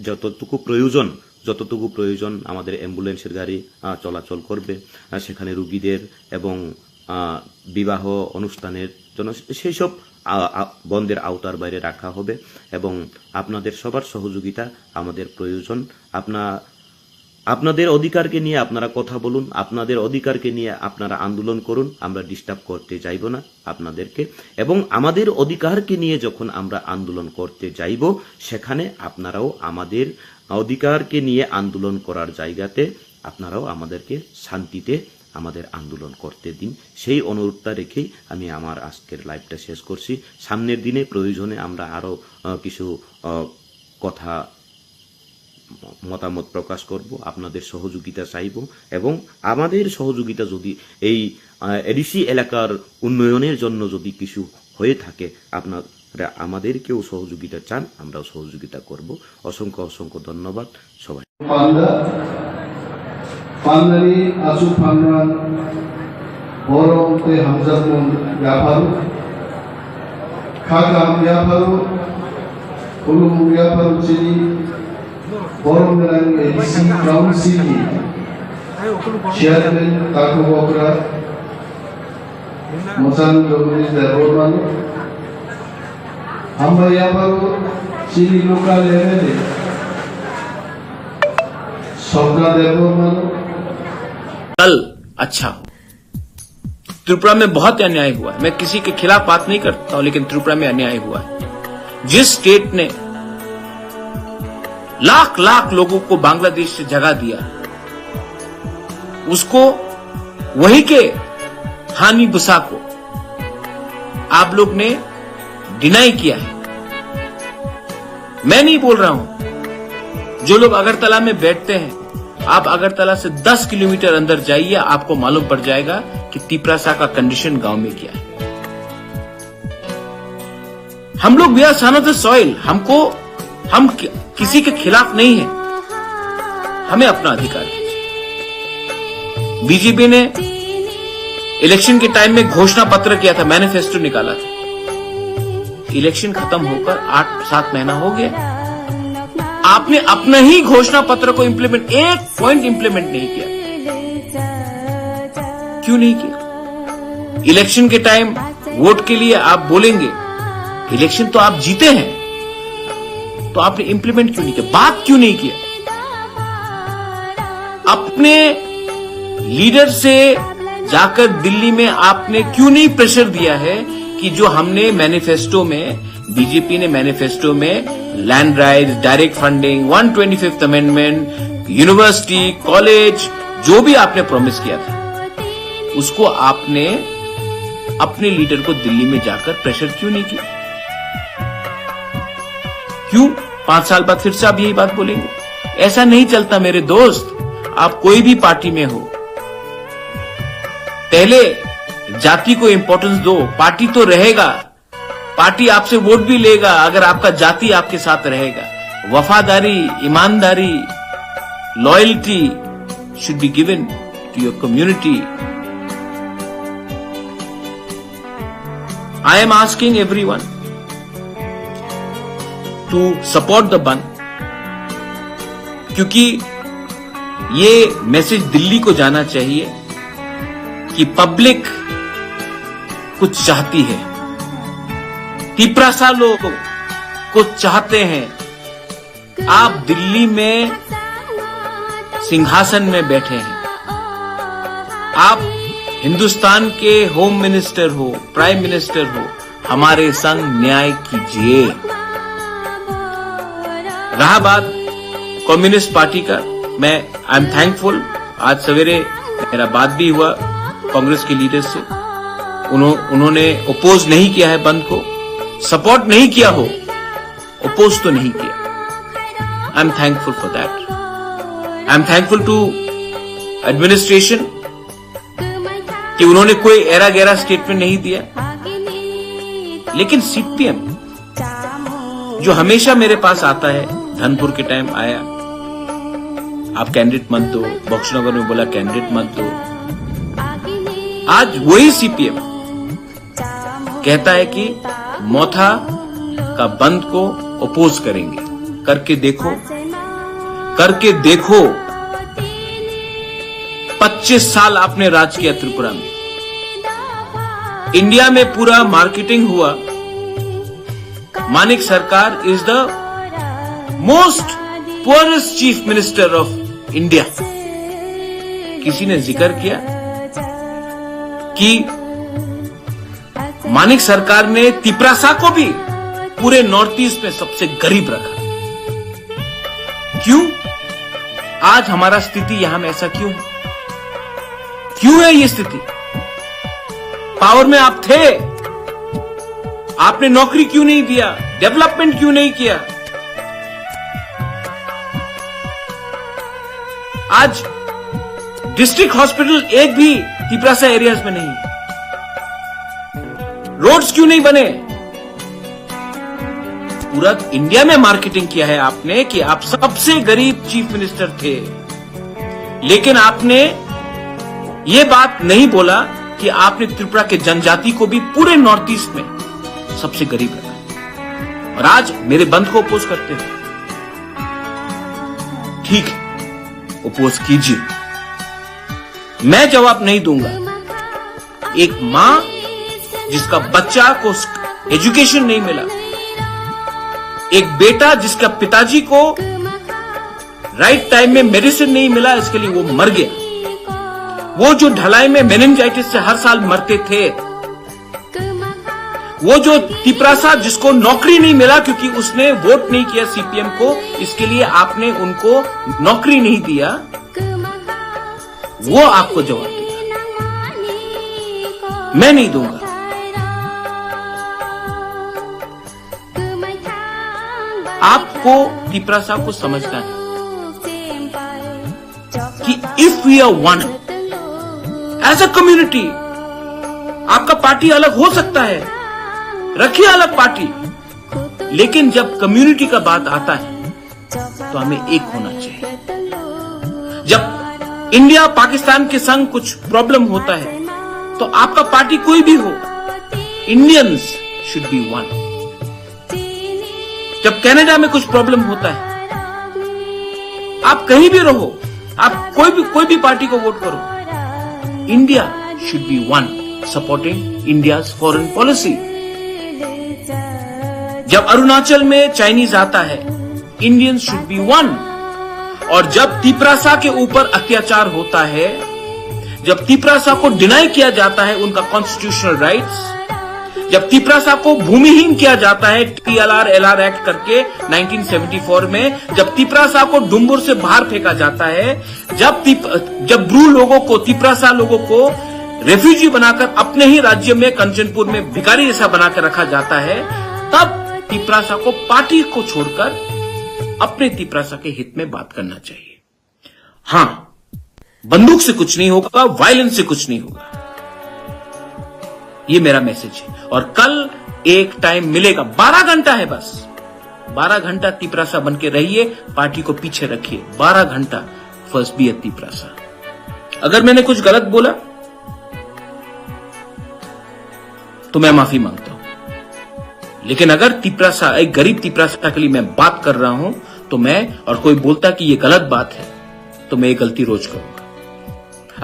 M: যতটুকু প্রয়োজন আমাদের অ্যাম্বুলেন্সের গাড়ি চলাচল করবে, সেখানে রুগীদের এবং বিবাহ অনুষ্ঠানের জন্য সেই সব বন্ধের আওতার বাইরে রাখা হবে এবং আপনাদের সবার সহযোগিতা আমাদের প্রয়োজন। আপনাদের অধিকারকে নিয়ে আপনারা কথা বলুন, আপনাদের অধিকারকে নিয়ে আপনারা আন্দোলন করুন। আমরা ডিস্টার্ব করতে চাইব না আপনাদেরকে, এবং আমাদের অধিকারকে নিয়ে যখন আমরা আন্দোলন করতে যাইব, সেখানে আপনারাও আমাদের অধিকারকে নিয়ে আন্দোলন করার জায়গাতে আপনারাও আমাদেরকে শান্তিতে আমাদের আন্দোলন করতে দিন। সেই অনুরোধটা রেখেই আমি আমার আজকের লাইভটা শেষ করছি। সামনের দিনে প্রয়োজনে আমরা আরো কিছু কথা মতামত প্রকাশ করব, আপনাদের সহযোগিতা চাইব এবং আমাদের সহযোগিতা যদি এই এডিসি এলাকার উন্নয়নের জন্য যদি কিছু হয়ে থাকে, আপনারা আমাদেরকেও সহযোগিতা চান, আমরাও সহযোগিতা করব। অসংখ্য অসংখ্য ধন্যবাদ সবাই।
N: Pandari Asu Pandran Borong Te Hamzatmun Yaparu Kakam Yaparu Ulum Yaparu Chini Borong Nerang Edisi Council Chairman Taku Bokra Mosan Gomez Derborman Hamba Yaparu Chini Local Level Sokna Derborman।
A: कल अच्छा त्रिपुरा में बहुत अन्याय हुआ है। मैं किसी के खिलाफ बात नहीं करता हूं, लेकिन त्रिपुरा में अन्याय हुआ है। जिस स्टेट ने लाख लाख लोगों को बांग्लादेश से जगा दिया, उसको वहीं के हानि बुसा को आप लोग ने डिनाई किया है। मैं नहीं बोल रहा हूं, जो लोग अगरतला में बैठते हैं, आप अगरतला से 10 किलोमीटर अंदर जाइए, आपको मालूम पड़ जाएगा कि तिपरासा का कंडीशन गांव में क्या है। हम लोग we are son of the soil, हम किसी के खिलाफ नहीं है, हमें अपना अधिकार है। बीजेपी ने इलेक्शन के टाइम में घोषणा पत्र किया था, मैनिफेस्टो निकाला था। इलेक्शन खत्म होकर 8-7 महीना हो गया, आपने अपने ही घोषणा पत्र को इंप्लीमेंट, एक पॉइंट इंप्लीमेंट नहीं किया। क्यों नहीं किया? इलेक्शन के टाइम वोट के लिए आप बोलेंगे, इलेक्शन तो आप जीते हैं, तो आपने इंप्लीमेंट क्यों नहीं किया? बात क्यों नहीं किया? अपने लीडर से जाकर दिल्ली में आपने क्यों नहीं प्रेशर दिया है कि जो हमने मैनिफेस्टो में, बीजेपी ने मैनिफेस्टो में land right, direct funding, 125th amendment, university, college, जो भी आपने प्रॉमिस किया था, उसको आपने अपने लीडर को दिल्ली में जाकर प्रेशर क्यों नहीं किया? क्यों 5 साल बाद फिर से आप यही बात बोलेंगे? ऐसा नहीं चलता मेरे दोस्त। आप कोई भी पार्टी में हो, पहले जाति को इंपॉर्टेंस दो। पार्टी तो रहेगा, पार्टी आपसे वोट भी लेगा अगर आपका जाति आपके साथ रहेगा। वफादारी, ईमानदारी, loyalty should be given to your community. I am asking everyone to support the ban, क्योंकि ये मैसेज दिल्ली को जाना चाहिए कि पब्लिक कुछ चाहती है, तिपरासा लोग कुछ चाहते हैं। आप दिल्ली में सिंहासन में बैठे हैं, आप हिंदुस्तान के होम मिनिस्टर हो, प्राइम मिनिस्टर हो, हमारे संग न्याय कीजिए। रहा बात कम्युनिस्ट पार्टी का, मैं आई एम थैंकफुल, आज सवेरे मेरा बात भी हुआ कांग्रेस के लीडर से, उन्होंने ओपोज नहीं किया है बंद को, सपोर्ट नहीं किया हो, ओपोज तो नहीं किया। I am thankful for that. I am thankful to administration कि उन्होंने कोई एरा गैरा स्टेटमेंट नहीं दिया। लेकिन सीपीएम जो हमेशा मेरे पास आता है, धनपुर के टाइम आया, आप कैंडिडेट मत दो, बख्शनगर में बोला कैंडिडेट मत दो। आज वही सीपीएम कहता है कि मोथा का बंद को ओपोज करेंगे। करके देखो, करके देखो। 25 साल आपने राज किया त्रिपुरा में, इंडिया में पूरा मार्केटिंग हुआ। मानिक सरकार is the most poorest chief minister of India. किसी ने जिक्र किया कि मानिक सरकार ने तिपरासा को भी पूरे नॉर्थ ईस्ट में सबसे गरीब रखा। क्यों? आज हमारा स्थिति यहां में ऐसा क्यों है? क्यों है ये स्थिति? पावर में आप थे, आपने नौकरी क्यों नहीं दिया? डेवलपमेंट क्यों नहीं किया? आज डिस्ट्रिक्ट हॉस्पिटल एक भी तिपरासा एरियाज में नहीं, रोड्स क्यों नहीं बने? पूरा इंडिया में मार्केटिंग किया है आपने कि आप सबसे गरीब चीफ मिनिस्टर थे, लेकिन आपने ये बात नहीं बोला कि आपने त्रिपुरा के जनजाति को भी पूरे नॉर्थ ईस्ट में सबसे गरीब रखा। और आज मेरे बंद को अपोज करते हो। ठीक है, अपोज कीजिए, मैं जवाब नहीं दूंगा। एक मां जिसका बच्चा को एजुकेशन नहीं मिला, एक बेटा जिसका पिताजी को राइट टाइम में मेडिसिन नहीं मिला, इसके लिए वो मर गया। वो जो ढलाई में मेनिंजाइटिस से हर साल मरते थे, वो जो तिपरासा जिसको नौकरी नहीं मिला क्योंकि उसने वोट नहीं किया सीपीएम को, इसके लिए आपने उनको नौकरी नहीं दिया, वो आपको जवाब देगा, मैं नहीं दूंगा। आपको तिपरासा को समझना है कि if we are one as a community, आपका पार्टी अलग हो सकता है, रखिए अलग पार्टी, लेकिन जब कम्युनिटी का बात आता है तो हमें एक होना चाहिए। जब इंडिया पाकिस्तान के संग कुछ प्रॉब्लम होता है तो आपका पार्टी कोई भी हो, इंडियंस शुड बी वन। जब कनाडा में कुछ प्रॉब्लम होता है, आप कहीं भी रहो, आप कोई भी पार्टी को वोट करो, India should be one supporting India's foreign policy. जब अरुणाचल में चाइनीज आता है, इंडियंस शुड बी वन। और जब तिपरासा के ऊपर अत्याचार होता है, जब तिपरासा को डिनाई किया जाता है उनका कॉन्स्टिट्यूशनल राइट्स, जब तिपरासा को भूमिहीन किया जाता है TLR LR एक्ट करके 1974 में, जब तिपरासा को डुम्बुर से बाहर फेंका जाता है, जब ब्रू लोगों को, तिपरासा लोगों को रेफ्यूजी बनाकर अपने ही राज्य में कंचनपुर में भिखारी जैसा बनाकर रखा जाता है, तब तिपरासा को पार्टी को छोड़कर अपने तिपरासा के हित में बात करना चाहिए। हां, बंदूक से कुछ नहीं होगा, वायलेंस से कुछ नहीं होगा, ये मेरा मैसेज है। और कल एक टाइम मिलेगा, 12 घंटा है बस, 12 घंटा तिपरासा बन के रहिए, पार्टी को पीछे रखिए, 12 घंटा फर्स्ट बी तिपरासा। अगर मैंने कुछ गलत बोला तो मैं माफी मांगता हूं, लेकिन अगर तिपरासा, एक गरीब तिपरासा के लिए मैं बात कर रहा हूं, तो मैं, और कोई बोलता कि ये गलत बात है, तो मैं ये गलती रोज करूंगा।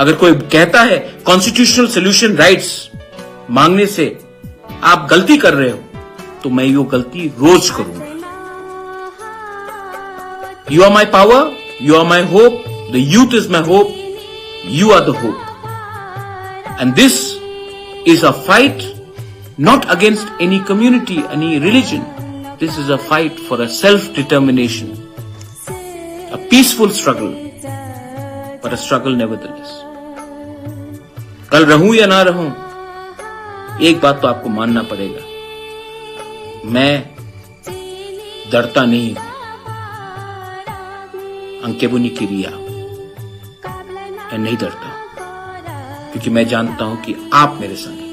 A: अगर कोई कहता है कॉन्स्टिट्यूशनल सोल्यूशन राइट्स मांगने से आप गलती कर रहे हो, तो मैं ये गलती रोज करूंगा। You are my power, you are my hope, the youth is my hope, you are the hope, and this is a fight not against any community, any religion. This is a fight for a self-determination, a peaceful struggle, but a struggle nevertheless. कल रहूं या ना रहूं, एक बात तो आपको मानना पड़ेगा, मैं डरता नहीं हूं। अंकेबुनी की रिया, मैं नहीं डरता, क्योंकि मैं जानता हूं कि आप मेरे संग हैं।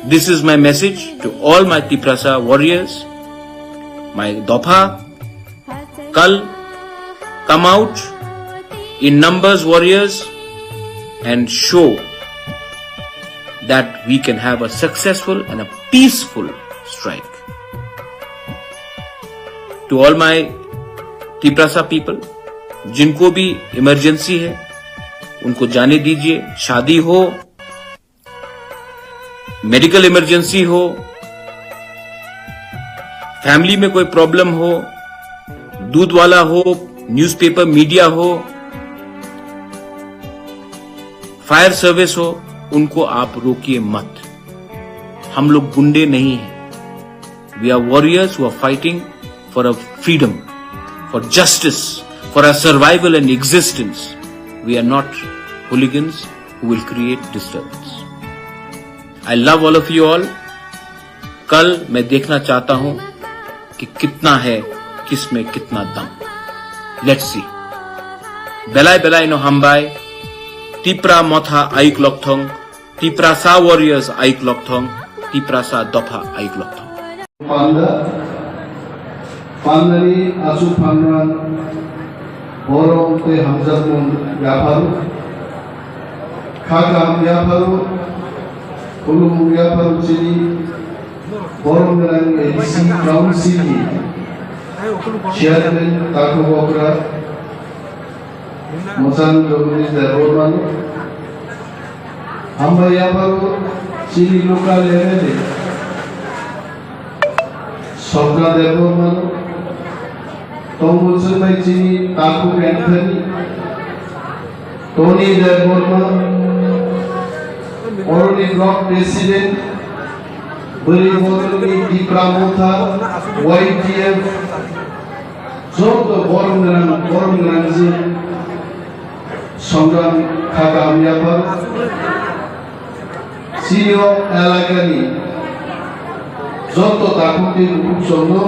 A: This is my message to all my Tiprasa warriors, my दोफा। कल come out in numbers warriors and show that we can have a successful and a peaceful strike. To all my Tiprasa people, जिनको भी इमरजेंसी है उनको जाने दीजिए। शादी हो, मेडिकल इमरजेंसी हो, फैमिली में कोई प्रॉब्लम हो, दूध वाला हो, न्यूज़पेपर मीडिया हो, फायर सर्विस हो, उनको आप रोकिए मत। हम लोग गुंडे नहीं हैं। We are warriors who are fighting for a freedom, for justice, for a survival and existence. We are not hooligans who will create disturbance. I love all of you all. कल मैं देखना चाहता हूं कि कितना है, किसमें कितना दम। Let's see. Belai belai no hambai. Tipra motha aik lokthong. Tipra sa warriors aik lokthong. Tipra sa dopha aik lokthong.
N: Panda. Pandani asu pandran. Borong te Hamzat mon Yaparu, Kakam Yaparu, Ulum Yaparu Chili, Borong Lang ADC Crown City, Chairman Taku Bokra, Mosan Gomis the Roman, Hamba Yaparu, Chili Local Level, Sokna the Roman, Tombulson by Chini, Taku Anthony, Tony the Borman, already block president, Buri Botoli, Dipramotha, YTF, Job the Bormanzi, Songram Kakam Yapar, CEO Alakani, Zoto Takuti Sono,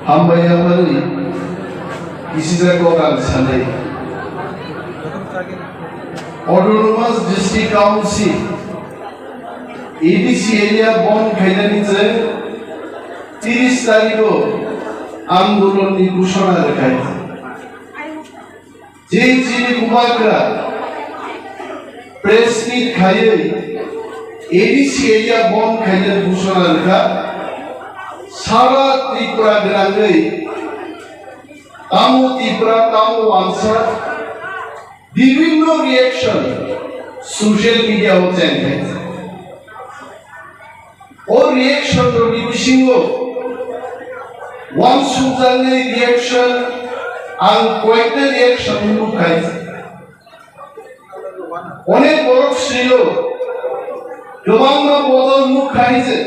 N: Hambayapari. This is a Kogan Sunday. Autonomous District Council, ADC area bomb Kaidanitze, 30 Tariko, Angulon Nibushona Rekai. JG Kubakra, Press Meet Kaye, ADC area bomb Kaidan Bushona Reka, Sara Tripura Grande. Tamu Tipra, Tamu answer, বিভিন্ন reaction, social media হচ্ছে ও reaction তো বিভিন্ন one social reaction আর কয়েকটা reaction লুকাইছে অনেক বড় ছিল জবাননা বদল মুখ খাইছে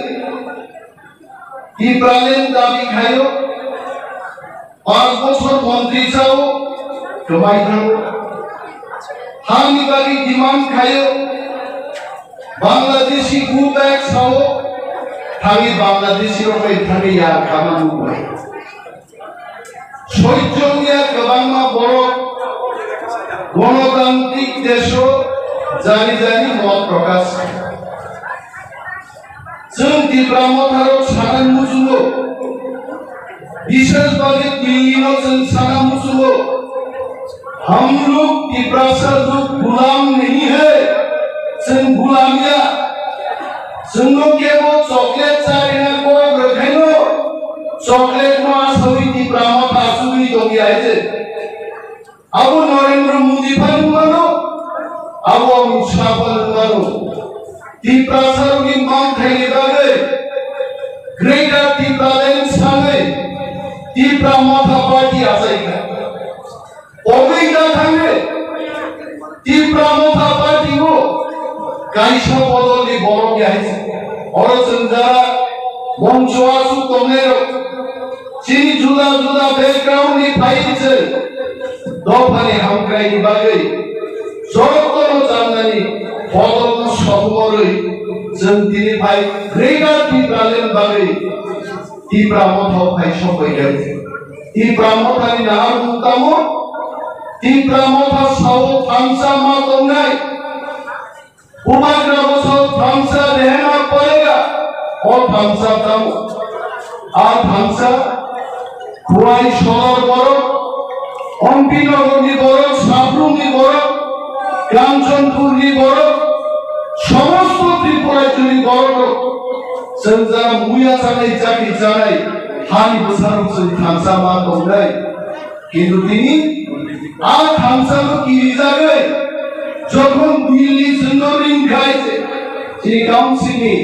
N: কি প্রাণের দাবি খাইও 5 বছর মন্ত্রী চাও জমাই থাকো হামিবাড়ি ডিমান্ড খাইও বাংলাদেশি গু ব্যাগ চাও থাকি বাংলাদেশি রকম থাকি ইয়া খামানু করে সৈজনিয়া গবাংমা বড় গণতান্ত্রিক দেশ জানি জানি মত প্রকাশ जों दिब्रामथाराव साना मुजुगो विशेषभावे दिल्लीयाव जों साना मुजुगो हम लोग दिब्रासा लोग गुलाम नहीं है जों गुलामिया जों लोग केवल चॉकलेट चाइना कोई रखाइनो चॉकलेट नो आसवी दिब्रामथा आसवी दोगिया है ত্রিপুরা মথা পার্টি আছে অবৈধা থাকবে ত্রিপুরা মথা পার্টি গো কাইসা বদলি বড় গেছে অরচন যারা মঞ্চ আসু তোমরা চিনি জুদা জুদা ব্যাকগ্রাউন্ড নি ফাইছে দফানি হামকাই বাগে জগতন জাননানি বদল সবমরই जों दिनै भाई ग्रेटार टिप्रालेन बागै टिप्रा मथाव भाई सफैगोन टिप्रा मथानि नाम बुंतामो टिप्रा मथा साव थामसा मा दंनाय उमाग्रा बसो थामसा रहना पड़ेगा और थामसा ताम आ थामसा खुआई सोलर बरो अम्बिनगरनि बरो साब्रुमनि बरो कांचनपुरनि बरो समस्त त्रिपुरा जुनि बरो जों जा मुया जानाय जाति जानाय हानि बोसारो जों थामसा मा दंनाय किन्तु दिनै आ थामसाखौ किरि जागै যখন দিল্লি সুন্দরিং গাইছে যে কাউন্সিলনি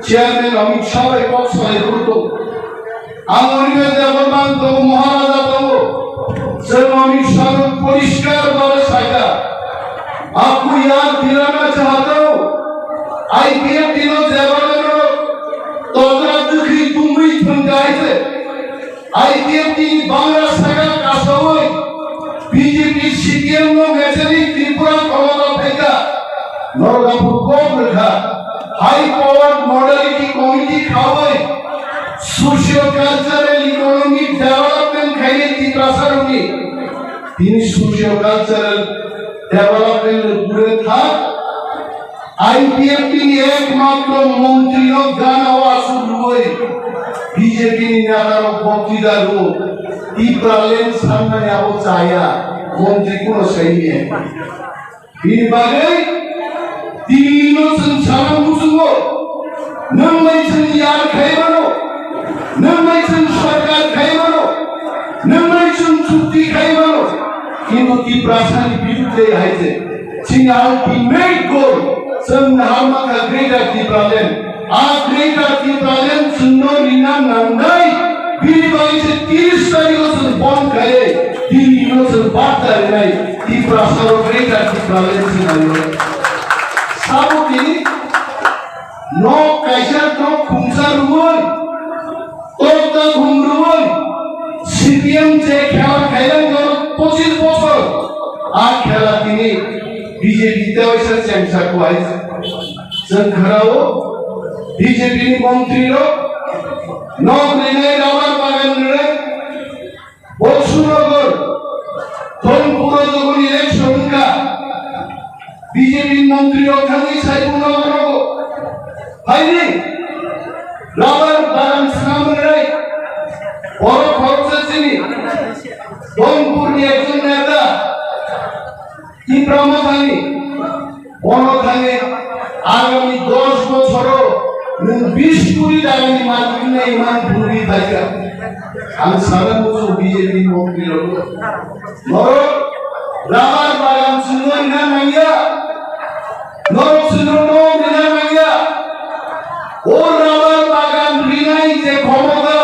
N: চেয়ারম্যান অমিত শাহ পক্ষে করতো আঙুলিয়ে দেবমান তো মহারাজা তো সে অমিত শাহ পরিষ্কার ভাবে সাইকা आपको याद दिलाना चाहता हूँ आईपीएल दिनों जवानों तो अगर दुखी तुम्ही फंगाए थे आईपीएल की बांग्ला सगा कासोई बीजेपी सीपीएम नो मेजरी त्रिपुरा कमला फेंका नरगापुर कोप रखा हाई पावर मॉडलिटी कमिटी खावे सोशियो कल्चरल इकोनॉमिक डेवलपमेंट खाइए त्रिपुरा सरोनी तीन सोशियो कल्चरल डेवलपमेंट पूरे था आईपीएल की एकमात्र मंत्री लोग गाना वासुर हुए बीजेपी नेता लोग बक्तृता हो टिप्रालेन सामने आओ चाया मंत्री को सही है इन बारे तीनों संसार मुझको नम्बर सन यार खाए बनो नम्बर सन सरकार खाए बनो नम्बर सन छुट्टी खाए बनो किंतु टिप्रासानी बिरुद्ध है जे चिंगा अल्टीमेट गोल संहारमा का ग्रेटर टिप्रालेन आ ग्रेटर टिप्रालेन सुनो रीना नंदाई बिरबाई से 30 तारीखों से बंद करे 3 दिनों से बात कर रही टिप्रासारो ग्रेटर टिप्रालेन से नहीं साबुती नो कैसा नो खुंसा रुवन तो तक घुमरुवन सीपीएम से खेला खेलन करो 25 বছর आ खेला तिनी बीजेपी ते वैसे चेंजा को आई जों खराओ बीजेपी मंत्री रो नगरिने रावर बागान रे बसुनगर धनपुर जगन इलेक्शन का बीजेपी मंत्री रो खानी साइबुनगर रो भाईनी रावर बागान सामने বড় খরচ চিনি ধনপুর নিয়ে একজন নেতা কি প্রমাথানি বনথানে আগামী 10 বছর 20 কোটি টাকা নি মার্কেট নে ইমান ভুরি থাকা আমি সারা বছর বিজেপি মন্ত্রী লোক নর রাবার বাগান সুন্দর না মাইয়া নর সুন্দর না মাইয়া ও রাবার বাগান রিনাই যে ক্ষমতা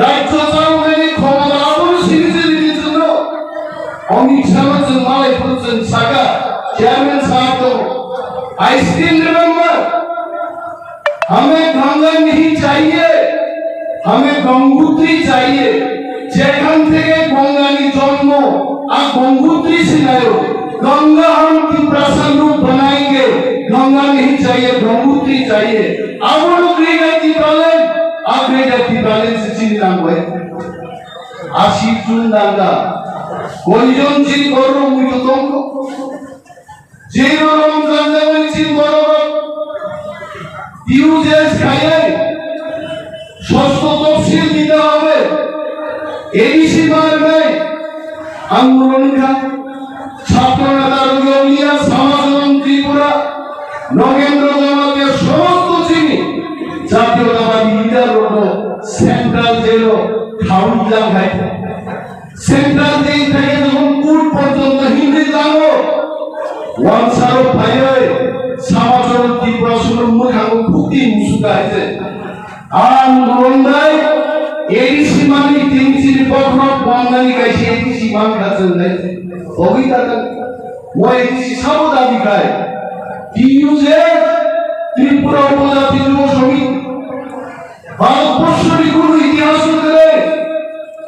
N: রাজ্য সরকারি ক্ষমতা আবার সিরিজে দিতে জন্য অমিত শাহ জন মালাই প্রচন সাগা চেয়ারম্যান साहब तो आई स्टिल रिमेंबर हमें गंगा नहीं चाहिए हमें गंगोत्री चाहिए যেখান থেকে গঙ্গানি জন্ম আর गंगोत्री सिलायो गंगा हम टिप्रासन रूप बनाएंगे गंगा नहीं चाहिए गंगोत्री चाहिए अब लोग टिप्रालेन आग्रेडा टिप्रालेन से चिंता हुए आशी चुंदांगा কয়জন চিন বড় মুইতো তঙ্ক যে রমজান যেমন চিন বড় ইউজেস খাইয়ে ষষ্ঠ তফসিল দিতে হবে এডিসি মারবে আন্দোলনকা ছাত্র নেতা রবিউলিয়া সমাজম ত্রিপুরা নগেন্দ্র জমাতের সমস্ত চিনি জাতীয়তাবাদী লিডার সেন্ট্রাল জেল খাউলা খাই सेंट्रल जेल থেকে যখন কোর্ট পর্যন্ত হিন্দি জানো ওয়ানসারো ভাইয়ে সমাজের তীব্র সুরম মুখাঙ্গ ভুক্তি মুসুকা আছে আন্দোলন নাই एडीसी मानी तीन रिपोर्ट मांगनानै गायसे एडीसी मांगाजों बगिदाता वो एडीसी साबोदाबी गाय টিউজে ত্রিপুরা উপজাতি যুব সমিতি ভারতবর্ষের কোনো ইতিহাস ধরে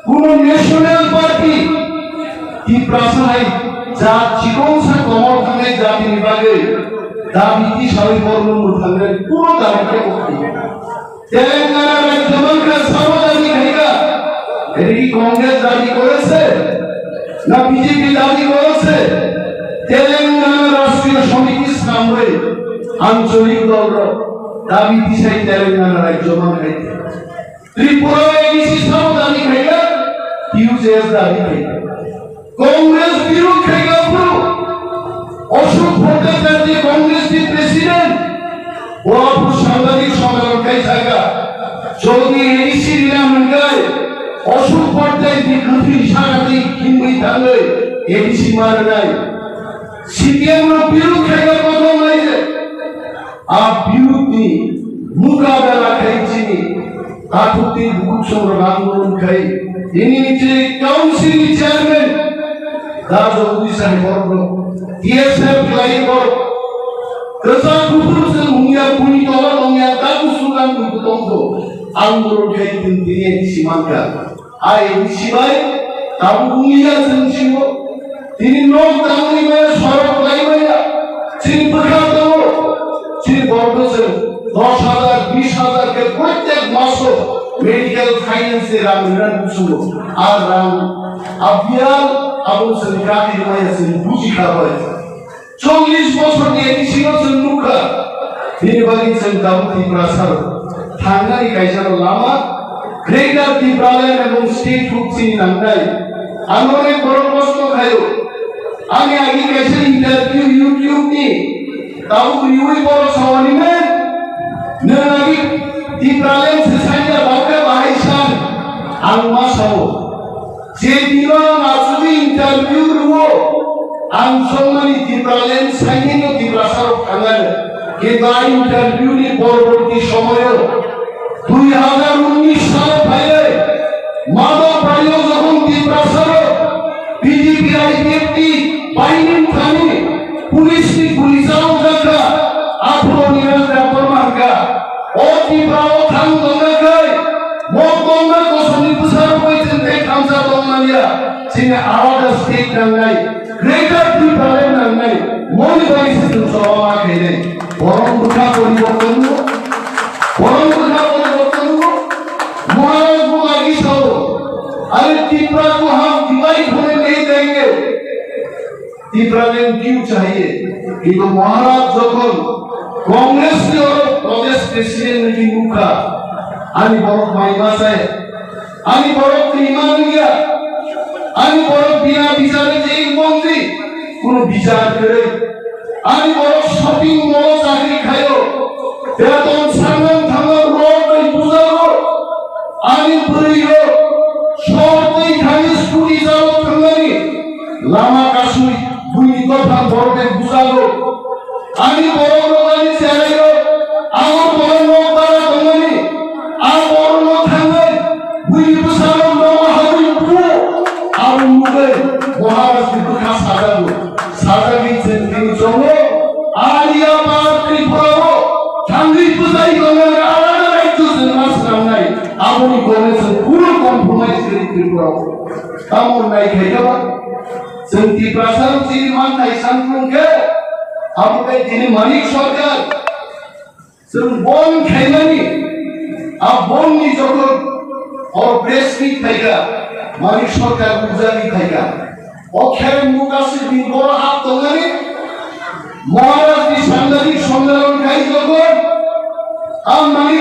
N: কোন ন্যাশনাল পার্টি ত্রিপুরায় যা জীবনসা কমর থানে জাতি বিভাগে দাবিটি সবাই বর্ণন থাকলে পুরো দাবিকে করতে তেলেঙ্গানা রাজ্যমন্ত্রী সাবধানী হইগা এর কি কংগ্রেস দাবি করেছে না বিজেপি দাবি করেছে তেলেঙ্গানা রাষ্ট্রীয় সমিতির সামনে আঞ্চলিক দল দাবি দিশাই তেলেঙ্গানা রাজ্যমন্ত্রী ত্রিপুরা এডিসি সাবধানী হইগা টিউজেস দাবি হইগা কংগ্রেস বিরুদ্ধে গেল অশোক ভট্টাচার্য কংগ্রেসের প্রেসিডেন্ট ওয়াপুর সাংবাদিক সম্মেলন কাই থাকা যদি এডিসি নিলামগায় অশোক ভট্টাচার্য কাফি সারাতে কিনবই থাকলে এডিসি মার নাই সিপিএম বিরুদ্ধে গেল প্রথম লাইনে আপ বিরুদ্ধে মোকাবেলা খাইছিনি কাঠুতি বুকুচন্দ্র আন্দোলন খাই ইনি নিচে কাউন্সিল চেয়ারম্যান দাজৌদি সাহেব TSF লাইবর Kesa kubur semuanya puni tolong mengya kaku sukan kutongo anggur kain tintinya di simangka ai di simai kamu punya sensiwo ini nok tamu ni mana sorok lagi mana sini berkata sini bordosen 10,000 20,000 ke प्रत्येक मासो मेडिकल फाइनेंस से रामन सुनो আর রাম আবিয়াল আবু সরকারি মায়া সে বুঝি খাবার 40 বছর এডিসি মুখা নির্বাহী সংঘাতি প্রসার থাঙ্গারি কাইসার লামা গ্রেটার ত্রিপুরাল্যান্ড এবং স্টেট ফুডসি নামদাই আমি অনেক বড় প্রশ্ন খাইও আমি আগে কাইসে ইন্টারভিউ ইউটিউব নি তাও ইউই বড় সওয়ালি মে নাকি ত্রিপুরাল্যান্ড সোসাইটি বাউকে বাহাইসান আলমা সাও যে দিন নাচুই ইন্টারভিউ রুও ang somani ত্রিপুরাল্যান্ড সাইনিনো ত্রিপুরাসার থাঙ্গার কে দাই ইন্টারভিউ নি পরবর্তী সময়ে 2019 সালে ফাইলে মাদক প্রায় যখন ত্রিপুরাসার বিজেপি আইপিএফটি বাইনিং থানি পুলিশি পুলিশাও জায়গা আফরো নিরাজ ব্যাপার মার্কা ও ত্রিপুরাও থাং দঙ্গাই মকদঙ্গা কোসনি পুসার কইছেন তে খামসা দঙ্গালিয়া সিনে আলাদা স্টেট দঙ্গাই গ্রেটার ত্রিপুরাল্যান্ড দঙ্গাই মনি বাইসে সওয়া খেলে বরং বুঝা পরিবর্তন महाराज को आगे सो अरे त्रिपुरा को हम डिवाइड होने नहीं देंगे ত্রিপুরাল্যান্ড क्यों चाहिए কিন্তু মহারাজ যখন কংগ্রেস और प्रदेश प्रेसिडेंट की मुखा আমি বড় মাইমাসায় আমি বড় ইমান গিয়া আমি বড় বিনা বিচারে যে মন্ত্রী কোন বিচার করে আমি বড় শপিং মল চাকরি খায়ো বেতন সামন থামার রোড নাই বুঝাবো আমি পুরিও সবই খালি স্কুটি যাও থামানি লামা কাশুই দুই কথা বড়কে বুঝাবো আমি বড় লোকালি চাইও আমার বড় লোক দ্বারা থামানি আর বড় লোক থামাই দুই বুঝাবো মহাবীর পুরো আর মুখে মহারাজ দুঃখা সাজাবো সাজাবি তিনি চলো আলিয়া পার ত্রিপুরা থাঙ্গি পুজাই গঙ্গা আলাদা রাজ্য সেনাস নাই আপনি করেছেন পুরো কম্প্রোমাইজ করে ত্রিপুরা কামর নাই খাইবা সেন্টি প্রাসাদ চিনি মান নাই সাংকুকে আপনি যিনি মানিক সরকার সেন বন খাইবানি আপ বন নি যখন और प्रेस মিট থাইকা মানিক সরকার বুঝানি থাইকা অক্ষের মুখ আছে দিন বড় হাত তোলানি মহারাজ সাংবাদিক সম্মেলন খাই যখন আমি